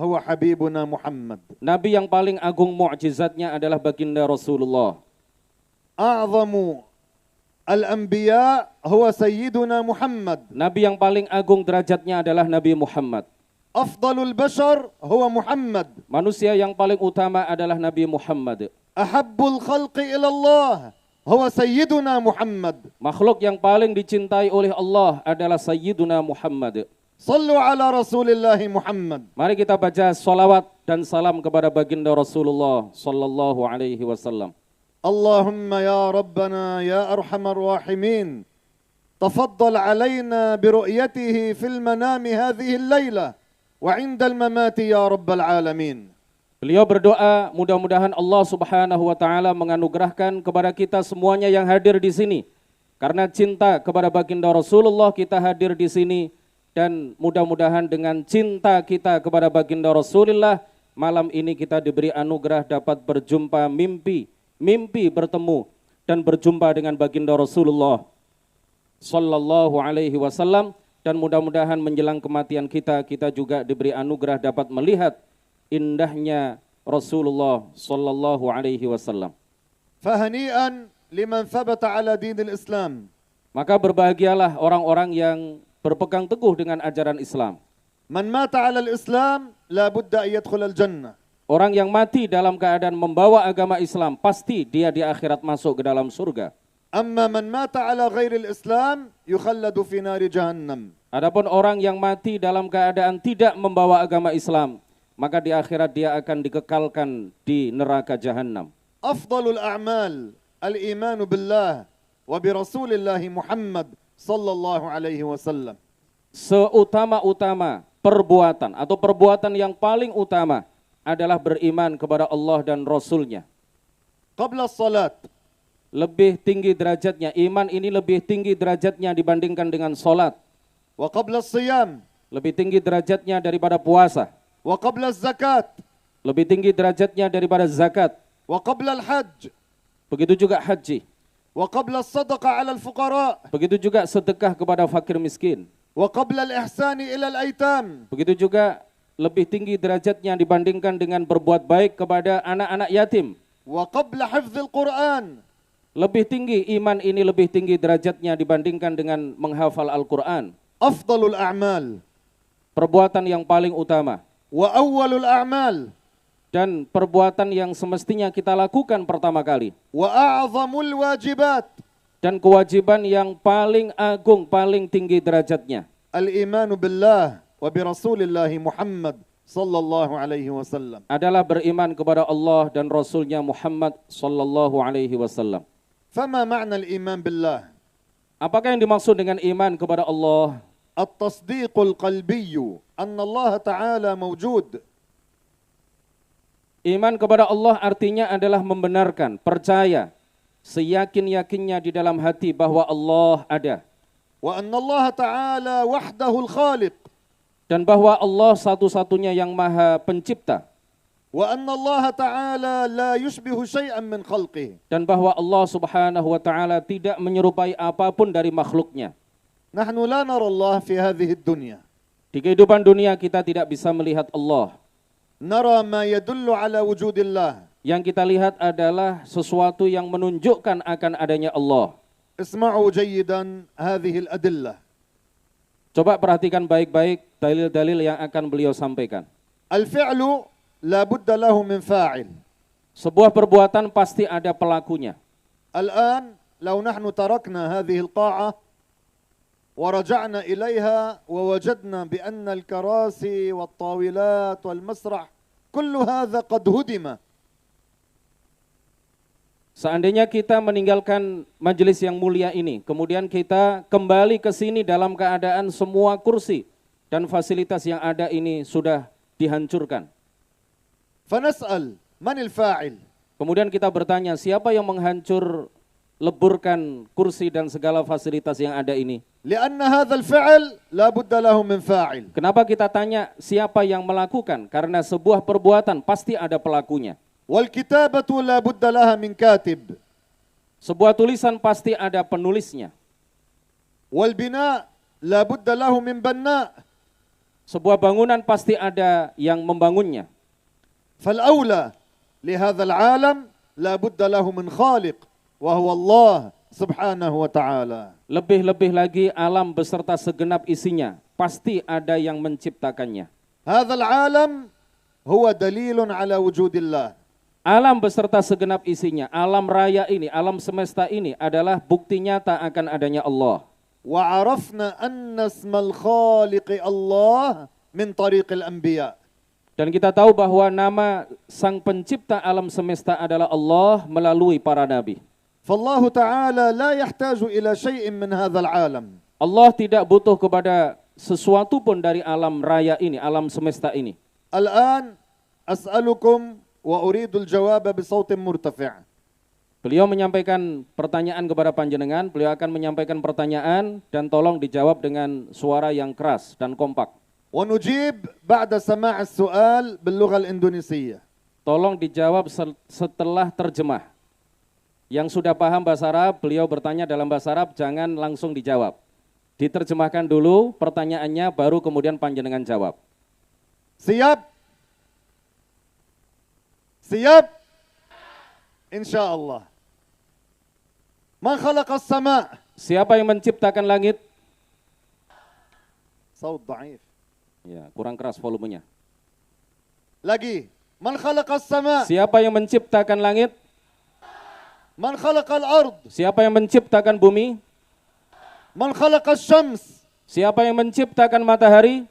هو حبيبنا محمد. Nabi yang paling agung mukjizatnya adalah baginda Rasulullah. أعظم الأنبياء هو سيدنا محمد. Nabi yang paling agung derajatnya adalah Nabi Muhammad. أفضل البشر هو محمد. Manusia yang paling utama adalah Nabi Muhammad. أحب الخلق إلى الله هو سيدنا محمد. Makhluk yang paling dicintai oleh Allah adalah Sayyiduna Muhammad. صلوا على رسول الله محمد. Mari kita baca salawat dan salam kepada baginda Rasulullah sallallahu alaihi wasallam. اللهم يا ربنا يا أرحم الراحمين تفضل علينا برؤيته في المنام هذه الليلة وعند الممات يا رب العالمين. Beliau berdoa mudah-mudahan Allah Subhanahu wa taala menganugerahkan kepada kita semuanya yang hadir di sini. Karena cinta kepada baginda Rasulullah kita hadir di sini, dan mudah-mudahan dengan cinta kita kepada baginda Rasulullah malam ini kita diberi anugerah dapat berjumpa mimpi bertemu dan berjumpa dengan baginda Rasulullah sallallahu alaihi wasallam, dan mudah-mudahan menjelang kematian kita juga diberi anugerah dapat melihat indahnya Rasulullah sallallahu alaihi wasallam. فهنيئا لمن ثبت على دين الإسلام. Maka berbahagialah orang-orang yang berpegang teguh dengan ajaran Islam. من مات على الإسلام لا بد أن يدخل الجنة. Orang yang mati dalam keadaan membawa agama Islam, pasti dia di akhirat masuk ke dalam surga. أما من مات على غير الإسلام يخلد في نار جهنم. Adapun orang yang mati dalam keadaan tidak membawa agama Islam, maka di akhirat dia akan dikekalkan di neraka jahanam. أفضل الأعمال الإيمان بالله وبرسول الله محمد صلى الله عليه وسلم. Seutama-utama perbuatan atau perbuatan yang paling utama adalah beriman kepada Allah dan Rasul-Nya. قبل الصلاة. Lebih tinggi derajatnya, iman ini lebih tinggi derajatnya dibandingkan dengan solat. وقبل الصيام. Lebih tinggi derajatnya daripada puasa. وقبل الزكاة. Lebih tinggi derajatnya daripada zakat. وقبل الحج. Begitu juga haji. وقبل الصدقة على الفقراء. Begitu juga sedekah kepada fakir miskin. وقبل الإحسان إلى الأيتام. Begitu juga lebih tinggi derajatnya dibandingkan dengan berbuat baik kepada anak-anak yatim. وقبل حفظ القرآن. Lebih tinggi, iman ini lebih tinggi derajatnya dibandingkan dengan menghafal Al-Quran. أفضل الأعمال. Perbuatan yang paling utama. وأول الأعمال. Dan perbuatan yang semestinya kita lakukan pertama kali. وأعظم الواجبات. Dan kewajiban yang paling agung, paling tinggi derajatnya. الإيمان بالله وبرسول الله محمد صلى الله عليه وسلم. Adalah beriman kepada Allah dan Rasulnya Muhammad sallallahu alaihi wasallam. فما معنى الإيمان بالله؟ Apakah yang dimaksud dengan iman kepada Allah? التصديق القلبي أن الله تعالى موجود. Iman kepada Allah artinya adalah membenarkan, percaya, seyakin-yakinnya di dalam hati bahwa Allah ada. وأن الله تعالى وحده الخالق. Dan bahwa Allah satu-satunya yang maha pencipta. وأن الله تعالى لا يشبه شيئا من خلقه. Dan bahwa Allah subhanahu wa ta'ala tidak menyerupai apapun dari makhluknya. نحن لا نرى الله في هذه الدنيا. Di kehidupan dunia kita tidak bisa melihat Allah. نرى ما يدل على وجود الله. Yang kita lihat adalah sesuatu yang menunjukkan akan adanya Allah. اسمعوا جيدا هذه الأدلة. Coba perhatikan baik-baik dalil-dalil yang akan beliau sampaikan. الفعل لا بد له من فاعل. Sebuah perbuatan pasti ada pelakunya. الآن لو نحن تركنا هذه القاعة ورجعنا إليها ووجدنا بأن الكراسي والطاولات والمسرح كل هذا قد هدم. Seandainya kita meninggalkan majelis yang mulia ini, kemudian kita kembali ke sini dalam keadaan semua kursi dan fasilitas yang ada ini sudah dihancurkan. فنسأل من الفاعل؟ Kemudian kita bertanya, siapa yang leburkan kursi dan segala fasilitas yang ada ini? لأن هذا الفعل لا بد له من فاعل. Kenapa kita tanya siapa yang melakukan? Karena sebuah perbuatan pasti ada pelakunya. والكتابة لا بد لها من كاتب. Sebuah tulisan pasti ada penulisnya. والبناء لا بد له من بناء. Sebuah bangunan pasti ada yang membangunnya. فالأولى لهذا العالم لا بد له من خالق وهو الله subhanahu wa ta'ala. Lebih-lebih lagi alam beserta segenap isinya, pasti ada yang menciptakannya. هذا العالم هو دليل على وجود الله. Alam beserta segenap isinya, alam raya ini, alam semesta ini adalah bukti nyata akan adanya Allah. وعرفنا أن اسم الخالق الله من طريق الأنبياء. Dan kita tahu bahwa nama sang pencipta alam semesta adalah Allah melalui para nabi. فالله تعالى لا يحتاج إلى شيء من هذا العالم. Allah tidak butuh kepada sesuatu pun dari alam raya ini, alam semesta ini. الآن أسألكم وأريد الجواب بصوت مرتفع. Beliau menyampaikan pertanyaan kepada panjenengan, beliau akan menyampaikan pertanyaan dan tolong dijawab dengan suara yang keras dan kompak. ونجيب بعد سماع السؤال باللغة الإندونيسية. Tolong dijawab setelah terjemah. Yang sudah paham bahasa Arab, beliau bertanya dalam bahasa Arab, jangan langsung dijawab. Diterjemahkan dulu pertanyaannya, baru kemudian panjenengan jawab. Siap? Siap? Insyaallah. Man khalaqas sama'? Siapa yang menciptakan langit? Saut dhaif. Ya, kurang keras volumenya. Lagi. Man khalaqas sama'? Siapa yang menciptakan langit? Man khalaqal ard? Siapa yang menciptakan bumi? Man khalaqas syams? Siapa yang menciptakan matahari?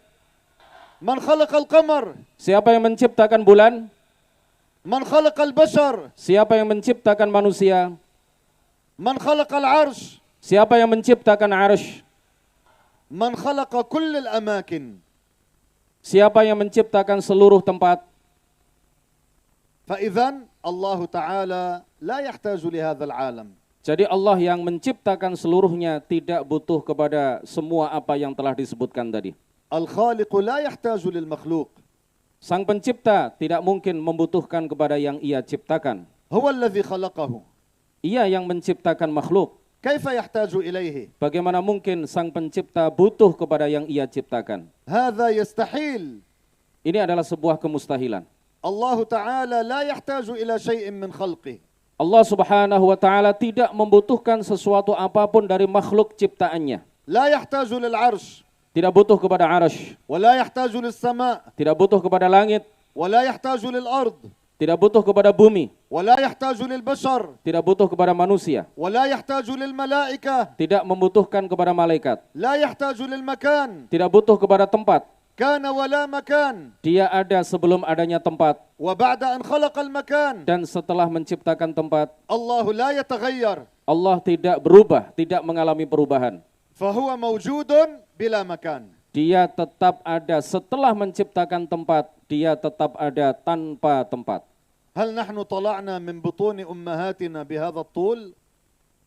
Man khalaqal qamar? Siapa yang menciptakan bulan? Man khalaqal bashar? Siapa yang menciptakan manusia? Man khalaqal arsh? Siapa yang menciptakan arsh? Man khalaqa kullal amakin? Siapa yang menciptakan seluruh tempat? فإذن الله تعالى لا يحتاج لهذا العالم. Jadi Allah yang menciptakan seluruhnya tidak butuh kepada semua apa yang telah disebutkan tadi. الخالق لا يحتاج للمخلوق. Sang pencipta tidak mungkin membutuhkan kepada yang ia ciptakan. هو الذي خلقه. Ia yang menciptakan makhluk. كيف يحتاج إليه؟ Bagaimana mungkin sang pencipta butuh kepada yang ia ciptakan? هذا يستحيل. Ini adalah sebuah kemustahilan. الله تعالى لا يحتاج إلى شيء من خلقه. Allah Subhanahu wa taala tidak membutuhkan sesuatu apapun dari makhluk ciptaannya. لا يحتاج للعرش. Tidak butuh kepada arasy, ولا يحتاج للسماء. tidak butuh kepada langit, ولا يحتاج للأرض. tidak butuh kepada bumi, ولا يحتاج للبشر. tidak butuh kepada manusia, ولا يحتاج للملائكة. tidak membutuhkan kepada malaikat, لا يحتاج للمكان. tidak butuh kepada tempat. كان ولا مكان. Dia ada sebelum adanya tempat, وبعد أن خلق المكان dan setelah menciptakan tempat, الله لا يتغير. Allah tidak berubah, tidak mengalami perubahan. فهو موجود بلا مكان. Dia tetap ada setelah menciptakan tempat, dia tetap ada tanpa tempat. هل نحن طلعنا من بطون أمهاتنا بهذا الطول؟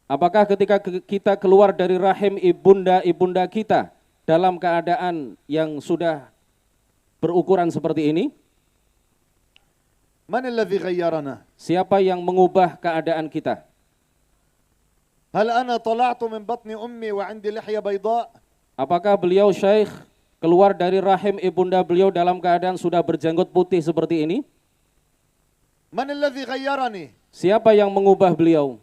Apakah ketika kita keluar dari rahim ibunda kita dalam keadaan yang sudah berukuran seperti ini? من الذي غيرنا؟ Siapa yang mengubah keadaan kita? هل أنا طلعت من بطن أمي وعندي لحية بيضاء؟ Apakah beliau Syekh keluar dari rahim ibunda beliau dalam keadaan sudah berjanggut putih seperti ini? من الذي غيرني؟ Siapa yang mengubah beliau?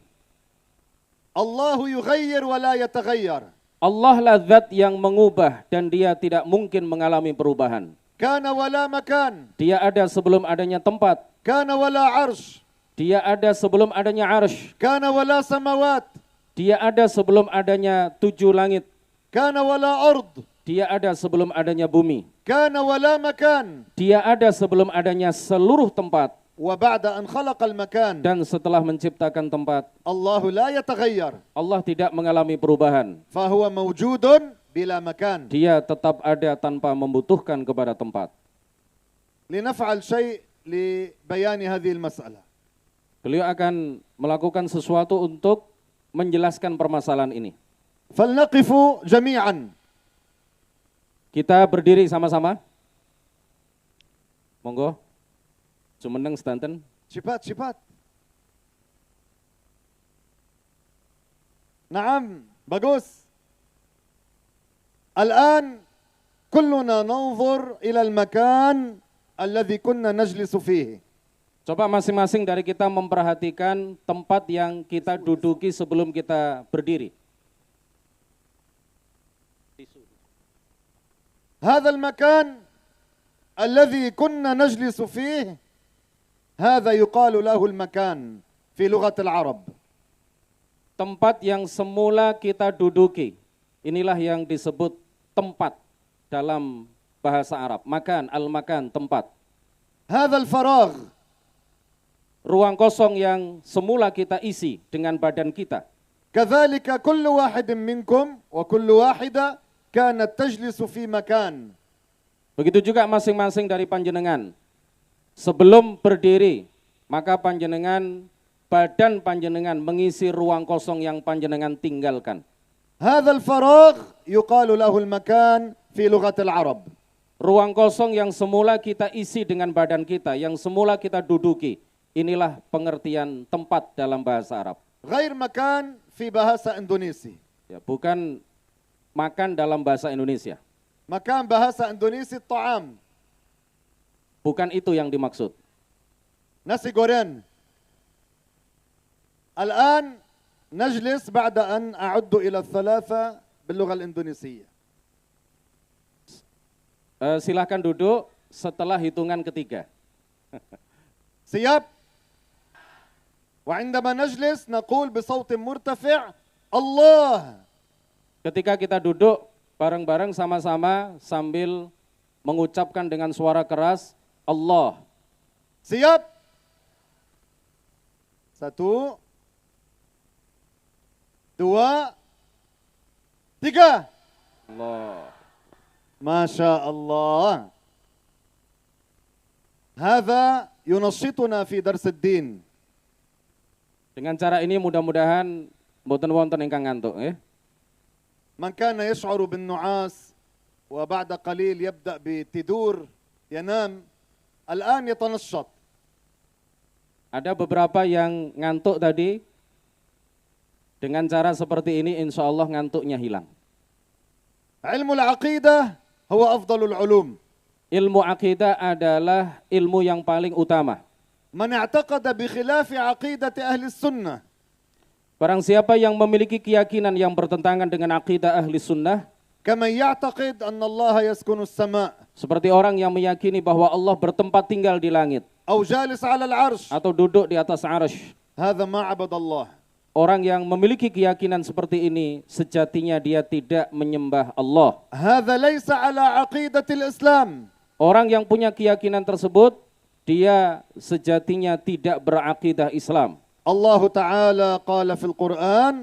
الله يغير ولا يتغير. Allah lah zat yang mengubah dan dia tidak mungkin mengalami perubahan. كان ولا مكان. Dia ada sebelum adanya tempat. كان ولا عرش. Dia ada sebelum adanya arsy. كان ولا سماوات. Dia ada sebelum adanya 7 langit. كان ولا أرض. Dia ada sebelum adanya bumi. كان ولا مكان. Dia ada sebelum adanya seluruh tempat. وبعد أن خلق المكان Dan setelah menciptakan tempat, الله لا يتغير. Allah tidak mengalami perubahan. فهو موجود بلا مكان. Dia tetap ada tanpa membutuhkan kepada tempat. لنفعل شيء لبيان هذه المسألة. Beliau akan melakukan sesuatu untuk menjelaskan permasalahan ini. فلنقف جميعا. Kita berdiri sama-sama. Monggo. Sumeneng sedanten. cepat. نعم bagus. الآن كلنا ننظر إلى المكان الذي كنا نجلس فيه. Coba masing-masing dari kita memperhatikan tempat yang kita duduki sebelum kita berdiri. هذا المكان الذي كنا نجلس فيه هذا يقال له المكان في لغة العرب. Tempat yang semula kita duduki, inilah yang disebut tempat dalam bahasa Arab. Makan, al-makan, tempat. هذا الفراغ Ruang kosong yang semula kita isi dengan badan kita. كذلك كل واحد منكم وكل واحدة كانت تجلس في مكان. Begitu juga masing-masing dari panjenengan. Sebelum berdiri, maka panjenengan, badan panjenengan mengisi ruang kosong yang panjenengan tinggalkan. هذا الفراغ يقال له المكان في لغة العرب. Ruang kosong yang semula kita isi dengan badan kita, yang semula kita duduki, inilah pengertian tempat dalam bahasa Arab. غير مكان في bahasa إندونيسي. Ya, bukan makan dalam bahasa Indonesia. مكان bahasa إندونيسي الطعام. Bukan itu yang dimaksud. ناسي غورين. الآن نجلس بعد أن أعد إلى الثلاثة باللغة الإندونيسية. Silakan duduk setelah hitungan ketiga. سياب. وعندما نجلس نقول بصوت مرتفع الله. Ketika kita duduk bareng-bareng sama-sama sambil mengucapkan dengan suara keras Allah. Siap. 1, 2, 3. Allah. Masya Allah. هذا ينشطنا في درس الدين. Dengan cara ini mudah-mudahan mboten wonten ingkang ngantuk nggih. من كان يشعر بالنعاس وبعد قليل يبدأ بتدور ينام الآن يتنشط. Ada beberapa yang ngantuk tadi, dengan cara seperti ini insya Allah ngantuknya hilang. علم العقيدة هو أفضل العلوم. Ilmu akidah adalah ilmu yang paling utama. من اعتقد بخلاف عقيدة أهل السنة Barang siapa yang memiliki keyakinan yang bertentangan dengan akidah ahli sunnah, كمن يعتقد أن الله يسكن السماء seperti orang yang meyakini bahwa Allah bertempat tinggal di langit أو جالس على العرش atau duduk di atas arsy. هذا ما عبد الله. Orang yang memiliki keyakinan seperti ini sejatinya dia tidak menyembah Allah. هذا ليس على عقيدة الإسلام. Orang yang punya keyakinan tersebut, dia sejatinya tidak berakidah Islam. الله تعالى قال في القرآن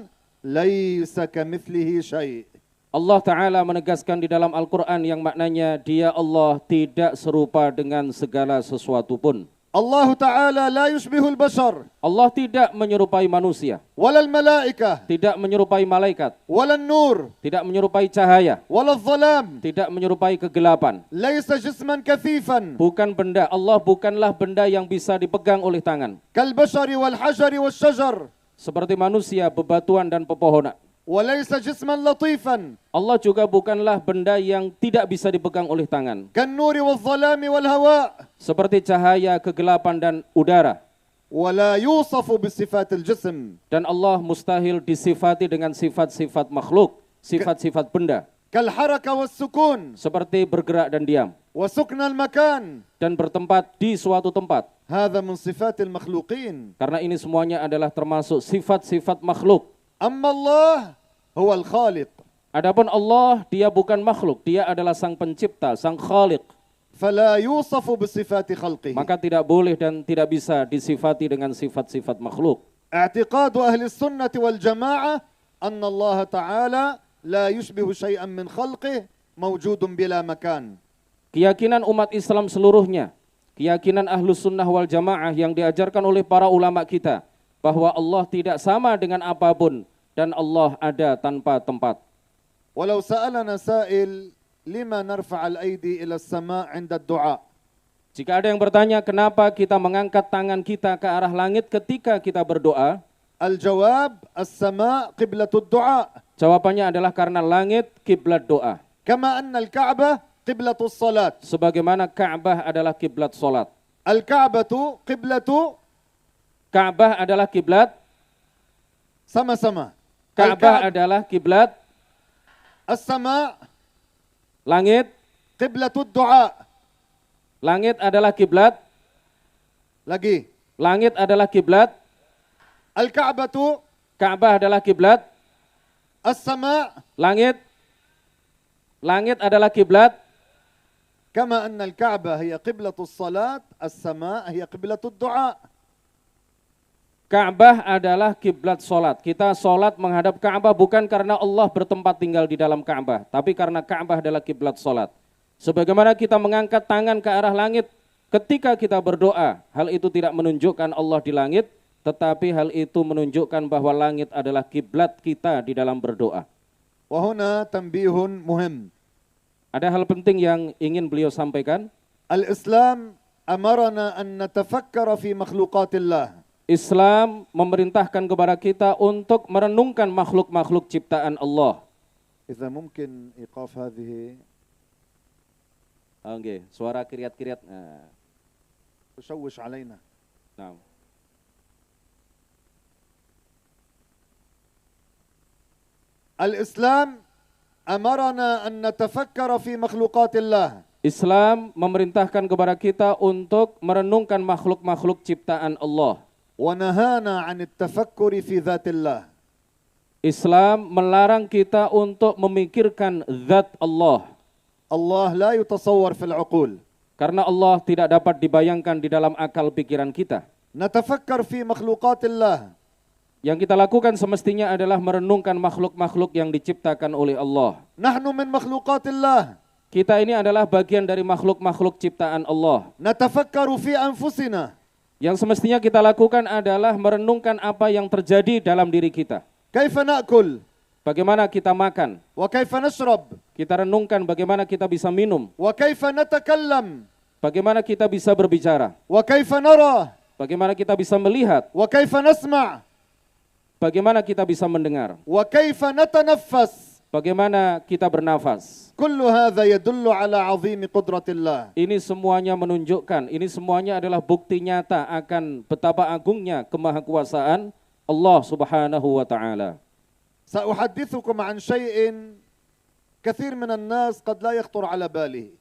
ليس كمثله شيء. Allah Ta'ala menegaskan di dalam Al-Quran yang maknanya dia Allah tidak serupa dengan segala sesuatu pun. الله تعالى لا يشبه البشر Allah tidak menyerupai manusia, ولا الملائكة tidak menyerupai malaikat, ولا النور tidak menyerupai cahaya, ولا الظلام. tidak menyerupai kegelapan. ليس جسما كثيفا Bukan benda, Allah bukanlah benda yang bisa dipegang oleh tangan. كالبشر والحجر والشجر. Seperti manusia, bebatuan dan pepohonan. وليس جسما لطيفا Allah juga bukanlah benda yang tidak bisa dipegang oleh tangan. كالنور والظلام والهواء. Seperti cahaya, kegelapan dan udara. ولا يوصف بصفات الجسم Dan Allah mustahil disifati dengan sifat-sifat makhluk, sifat-sifat benda. كالحركة والسكون Seperti bergerak dan diam. وسكن المكان. Dan bertempat di suatu tempat. هذا من صفات المخلوقين. Karena ini semuanya adalah termasuk sifat-sifat makhluk. أما الله هو الخالق. Adapun Allah, dia bukan makhluk, dia adalah sang pencipta, sang khaliq. فلا يوصف بصفات خلقه. Maka tidak boleh dan tidak bisa disifati dengan sifat-sifat makhluk. اعتقاد أهل السنة والجماعة أن الله تعالى لا يشبه شيئا من خلقه موجود بلا مكان. Keyakinan umat Islam seluruhnya, keyakinan Ahlus Sunnah wal Jamaah yang diajarkan oleh para ulama kita, bahwa Allah tidak sama dengan apapun dan Allah ada tanpa tempat. ولو سألنا سائل لما نرفع الأيدي إلى السماء عند الدعاء. Jika ada yang bertanya kenapa kita mengangkat tangan kita ke arah langit ketika kita berdoa, الجواب السماء قبلة الدعاء. jawabannya adalah karena langit kiblat doa. كما أن الكعبة قبلة الصلاة. Sebagaimana Ka'bah adalah kiblat solat. Al-Ka'batu qiblatu. Ka'bah adalah kiblat. Sama-sama. Ka'bah adalah kiblat. As-sama' Langit. qiblatud du'a. Langit adalah kiblat. Lagi. Langit adalah kiblat. Al-Ka'batu. Ka'bah adalah kiblat. As-sama' Langit. Langit adalah kiblat. كما أن الكعبة هي قبلة الصلاة السماء هي قبلة الدعاء. Ka'bah adalah kiblat solat. Kita solat menghadap Ka'bah bukan karena Allah bertempat tinggal di dalam Ka'bah, tapi karena Ka'bah adalah kiblat solat. Sebagaimana kita mengangkat tangan ke arah langit ketika kita berdoa, hal itu tidak menunjukkan Allah di langit, tetapi hal itu menunjukkan bahwa langit adalah kiblat kita di dalam berdoa. وهنا تنبيه مهم. Ada hal penting yang ingin beliau sampaikan. الإسلام أمرنا أن نتفكر في مخلوقات الله. Islam memerintahkan kepada kita untuk merenungkan makhluk-makhluk ciptaan Allah. إذا ممكن إيقاف هذه Oke, suara kiriat-kiriat. تشوش علينا. Nah. الإسلام أمرنا أن نتفكر في مخلوقات الله. Islam memerintahkan kepada kita untuk merenungkan makhluk-makhluk ciptaan Allah. ونهانا عن التفكر في ذات الله. Islam melarang kita untuk memikirkan zat Allah. الله لا يتصور في العقول. Karena Allah tidak dapat dibayangkan di dalam akal pikiran kita. نتفكر في مخلوقات الله. Yang kita lakukan semestinya adalah merenungkan makhluk-makhluk yang diciptakan oleh Allah. نحن من مخلوقات الله. Kita ini adalah bagian dari makhluk-makhluk ciptaan Allah. نتفكر في أنفسنا. Yang semestinya kita lakukan adalah merenungkan apa yang terjadi dalam diri kita. كيف نأكل؟ Bagaimana kita makan? وكيف نشرب؟ Kita renungkan bagaimana kita bisa minum. وكيف نتكلم؟ Bagaimana kita bisa berbicara. وكيف نرى؟ Bagaimana kita bisa melihat. وكيف نسمع؟ Bagaimana kita bisa mendengar. وكيف نتنفس؟ Bagaimana kita bernafas. كل هذا يدل على عظيم قدرة الله. Ini semuanya menunjukkan, ini semuanya adalah bukti nyata akan betapa agungnya kemahakuasaan Allah Subhanahu wa taala. سأحدثكم عن شيء كثير من الناس قد لا يخطر على باله.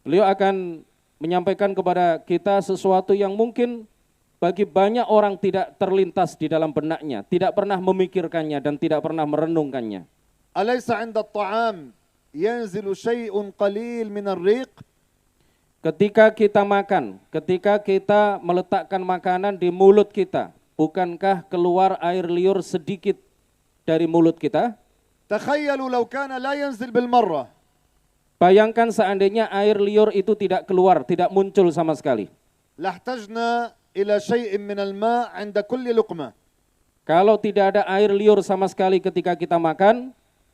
Beliau akan menyampaikan kepada kita sesuatu yang mungkin bagi banyak orang tidak terlintas di dalam benaknya, tidak pernah memikirkannya dan tidak pernah merenungkannya. أليس عند الطعام ينزل شيء قليل من الريق؟ Ketika kita makan, ketika kita meletakkan makanan di mulut kita, bukankah keluar air liur sedikit dari mulut kita? تخيلوا لو كان لا ينزل بالمرة. Bayangkan seandainya air liur itu tidak keluar, tidak muncul sama sekali. لاحتجنا إلى شيء من الماء عند كل لقمة. Kalau tidak ada air liur sama sekali ketika kita makan,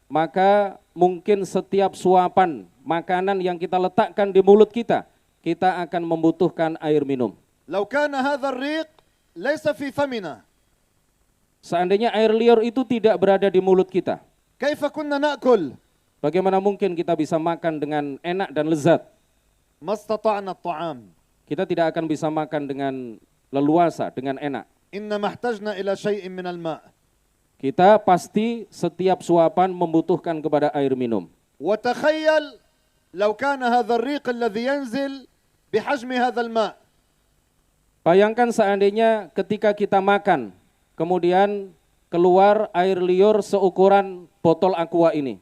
maka mungkin setiap suapan makanan yang kita letakkan di mulut kita, kita akan membutuhkan air minum. لو كان هذا الريق ليس في فمنا. Seandainya air liur itu tidak berada di mulut kita, كيف كنا نأكل؟ bagaimana mungkin kita bisa makan dengan enak dan lezat? ما استطعنا الطعام. Kita tidak akan bisa makan dengan leluasa, dengan enak. إنما احتجنا إلى شيء من الماء. Kita pasti setiap suapan membutuhkan kepada air minum. وتخيل لو كان هذا الريق الذي ينزل بحجم هذا الماء. Bayangkan seandainya ketika kita makan, kemudian keluar air liur seukuran botol aqua ini.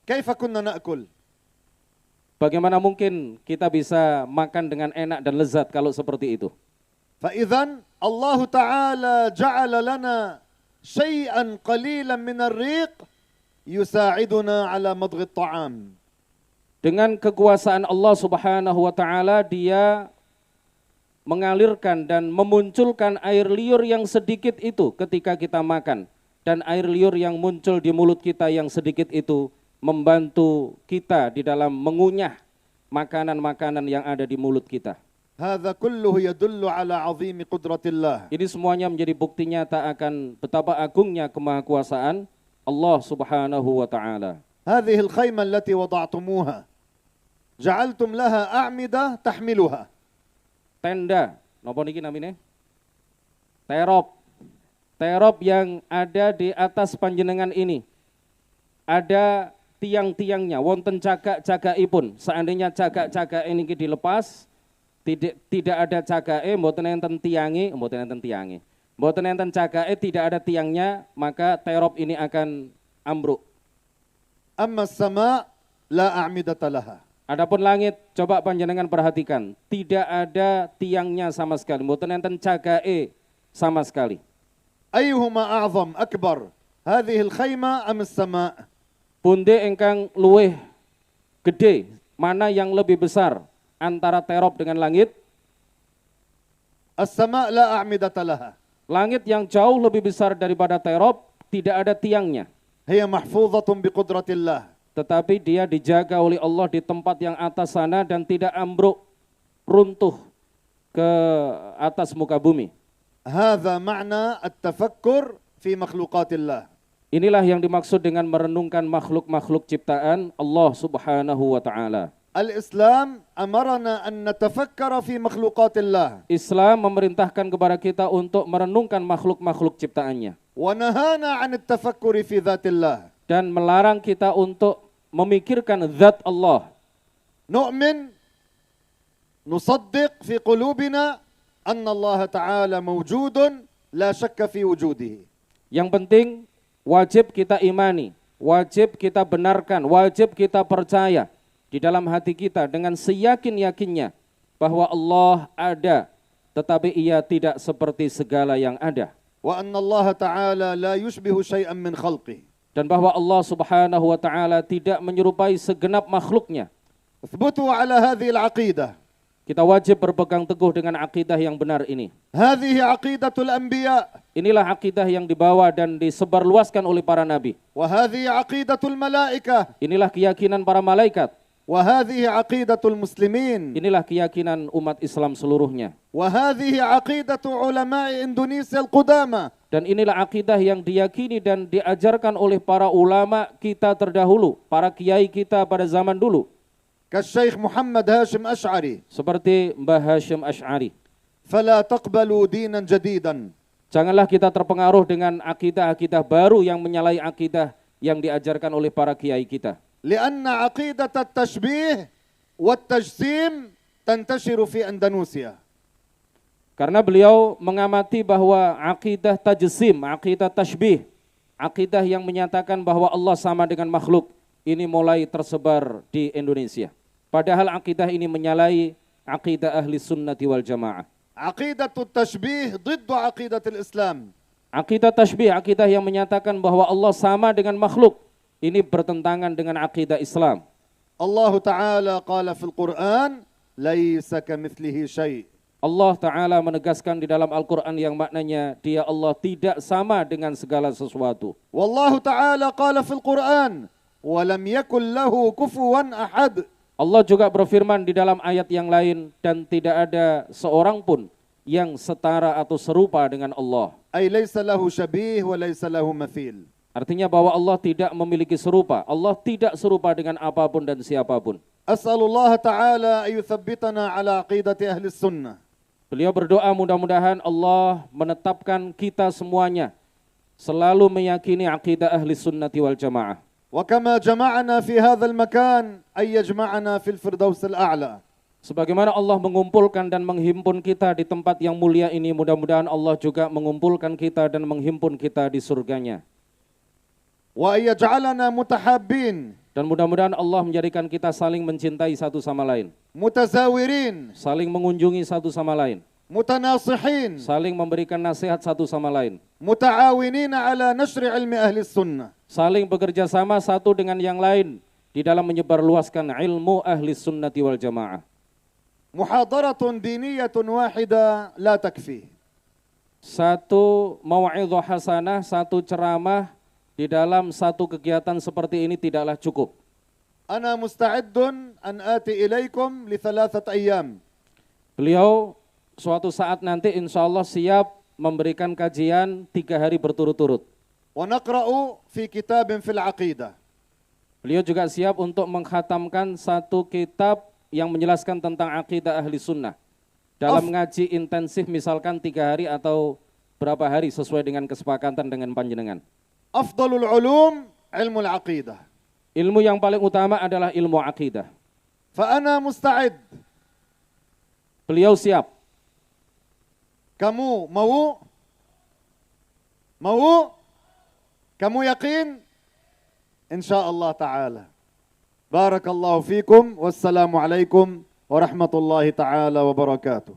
كيف كنا نأكل؟ Bagaimana mungkin kita bisa makan dengan enak dan lezat kalau seperti itu? فإذا الله تعالى جعل لنا شيئا قليلا من الريق يساعدنا على مضغ الطعام. Dengan kekuasaan Allah Subhanahu wa taala, Dia mengalirkan dan memunculkan air liur yang sedikit itu ketika kita makan, dan air liur yang muncul di mulut kita yang sedikit itu membantu kita di dalam mengunyah makanan-makanan yang ada di mulut kita. هذا كله يدل على عظيم قدرة الله. Ini semuanya menjadi bukti nyata akan betapa agungnya kemahakuasaan Allah Subhanahu wa taala. هذه الخيمة التي وضعتموها جعلتم لها أعمدة تحملها. tenda, napa niki namine? Terop. Terop yang ada di atas panjenengan ini. Ada tiang-tiangnya, wonten cagak-cagakipun. Seandainya cagak-cagak ini dilepas, tidak ada cagake, mboten enten tiange, mboten enten cagake, tidak ada tiangnya, maka terop ini akan ambruk. أما السماء لا أعمدة لها. Adapun langit, coba panjenengan perhatikan, tidak ada tiangnya sama sekali, mboten enten cagake sama sekali. أيهما أعظم أكبر هذه الخيمة أم السماء؟ Punde engkang luweh gede, mana yang lebih besar antara terop dengan langit? السماء لا أعمدة لها. Langit yang jauh lebih besar daripada terop, tidak ada tiangnya. هي محفوظة بقدرة الله. Tetapi dia dijaga oleh Allah di tempat yang atas sana dan tidak ambruk, runtuh ke atas muka bumi. هذا معنى التفكر في مخلوقات الله. Inilah yang dimaksud dengan merenungkan makhluk-makhluk ciptaan Allah Subhanahu wa taala. الإسلام أمرنا أن نتفكر في مخلوقات الله. Islam memerintahkan kepada kita untuk merenungkan makhluk-makhluk ciptaannya ونهانا عن التفكر في ذات الله. dan melarang kita untuk memikirkan zat Allah. نؤمن نصدق في قلوبنا أن الله تعالى موجود لا شك في وجوده. Yang penting wajib kita imani, wajib kita benarkan, wajib kita percaya di dalam hati kita dengan seyakin-yakinnya bahwa Allah ada, tetapi ia tidak seperti segala yang ada. وأن الله تعالى لا يشبه شيئا من خلقه. Dan bahwa Allah Subhanahu wa taala tidak menyerupai segenap makhluknya. اثبتوا على هذه العقيدة. Kita wajib berpegang teguh dengan akidah yang benar ini. هذه عقيدة الأنبياء. Inilah akidah yang dibawa dan disebarluaskan oleh para nabi. وهذه عقيدة الملائكة. Inilah keyakinan para malaikat. وهذه عقيدة المسلمين. Inilah keyakinan umat Islam seluruhnya. وهذه عقيدة علماء إندونيسيا القدامى. Dan inilah akidah yang diyakini dan diajarkan oleh para ulama kita terdahulu, para kiai kita pada zaman dulu. كالشيخ محمد هاشم أشعري. Seperti Mbah Hashim Asy'ari. فلا تقبلوا دينا جديدا. Janganlah kita terpengaruh dengan akidah-akidah baru yang menyalahi akidah yang diajarkan oleh para kiai kita. لأن عقيدة التشبيه والتجسيم تنتشر في أندونيسيا. Karena beliau mengamati bahwa akidah tajsim, akidah tashbih, akidah yang menyatakan bahwa Allah sama dengan makhluk, ini mulai tersebar di Indonesia. Padahal akidah ini menyalahi akidah ahli sunnati wal jamaah. عقيدة التشبيه ضد عقيدة الإسلام. Akidah tashbih, akidah yang menyatakan bahwa Allah sama dengan makhluk, ini bertentangan dengan akidah Islam. الله تعالى قال في القرآن ليس كمثله شيء. Allah Ta'ala menegaskan di dalam Al-Quran yang maknanya dia Allah tidak sama dengan segala sesuatu. والله تعالى قال في القرآن ولم يكن له كفوا أحد. Allah juga berfirman di dalam ayat yang lain dan tidak ada seorang pun yang setara atau serupa dengan Allah. أي ليس له شبيه وليس له مثيل. Artinya bahwa Allah tidak memiliki serupa. Allah tidak serupa dengan apapun dan siapapun. أسأل الله تعالى أن يثبتنا على عقيدة أهل السنة. Beliau berdoa mudah-mudahan Allah menetapkan kita semuanya selalu meyakini akidah ahli sunnati wal jamaah. وكما جمعنا في هذا المكان أن يجمعنا في الفردوس الأعلى. Sebagaimana Allah mengumpulkan dan menghimpun kita di tempat yang mulia ini, mudah-mudahan Allah juga mengumpulkan kita dan menghimpun kita di surganya. وأن يجعلنا متحابين. Dan mudah-mudahan Allah menjadikan kita saling mencintai satu sama lain. متزاورين. Saling mengunjungi satu sama lain. متناصحين. Saling memberikan nasihat satu sama lain. متعاونين على نشر علم أهل السنة. Saling bekerja sama satu dengan yang lain di dalam menyebarluaskan ilmu ahli sunnati wal jamaah. محاضرة دينية واحدة لا تكفي. Satu mau'idhah hasanah, satu ceramah di dalam satu kegiatan seperti ini tidaklah cukup. أنا مستعد أن آتي إليكم ل3 أيام. Beliau suatu saat nanti insya Allah siap memberikan kajian 3 hari berturut-turut. ونقرأ في كتاب في العقيدة. Beliau juga siap untuk mengkhatamkan satu kitab yang menjelaskan tentang akidah ahli sunnah. dalam ngaji intensif misalkan 3 hari atau berapa hari sesuai dengan kesepakatan dengan panjenengan? Afdalul ulum ilmu al-aqidah. Ilmu yang paling utama adalah ilmu akidah. Fa ana musta'id. Beliau siap. Kamu mau? Mau? Kamu yakin? Insyaallah ta'ala. Barakallahu fikum. Wassalamualaikum warahmatullahi ta'ala wabarakatuh.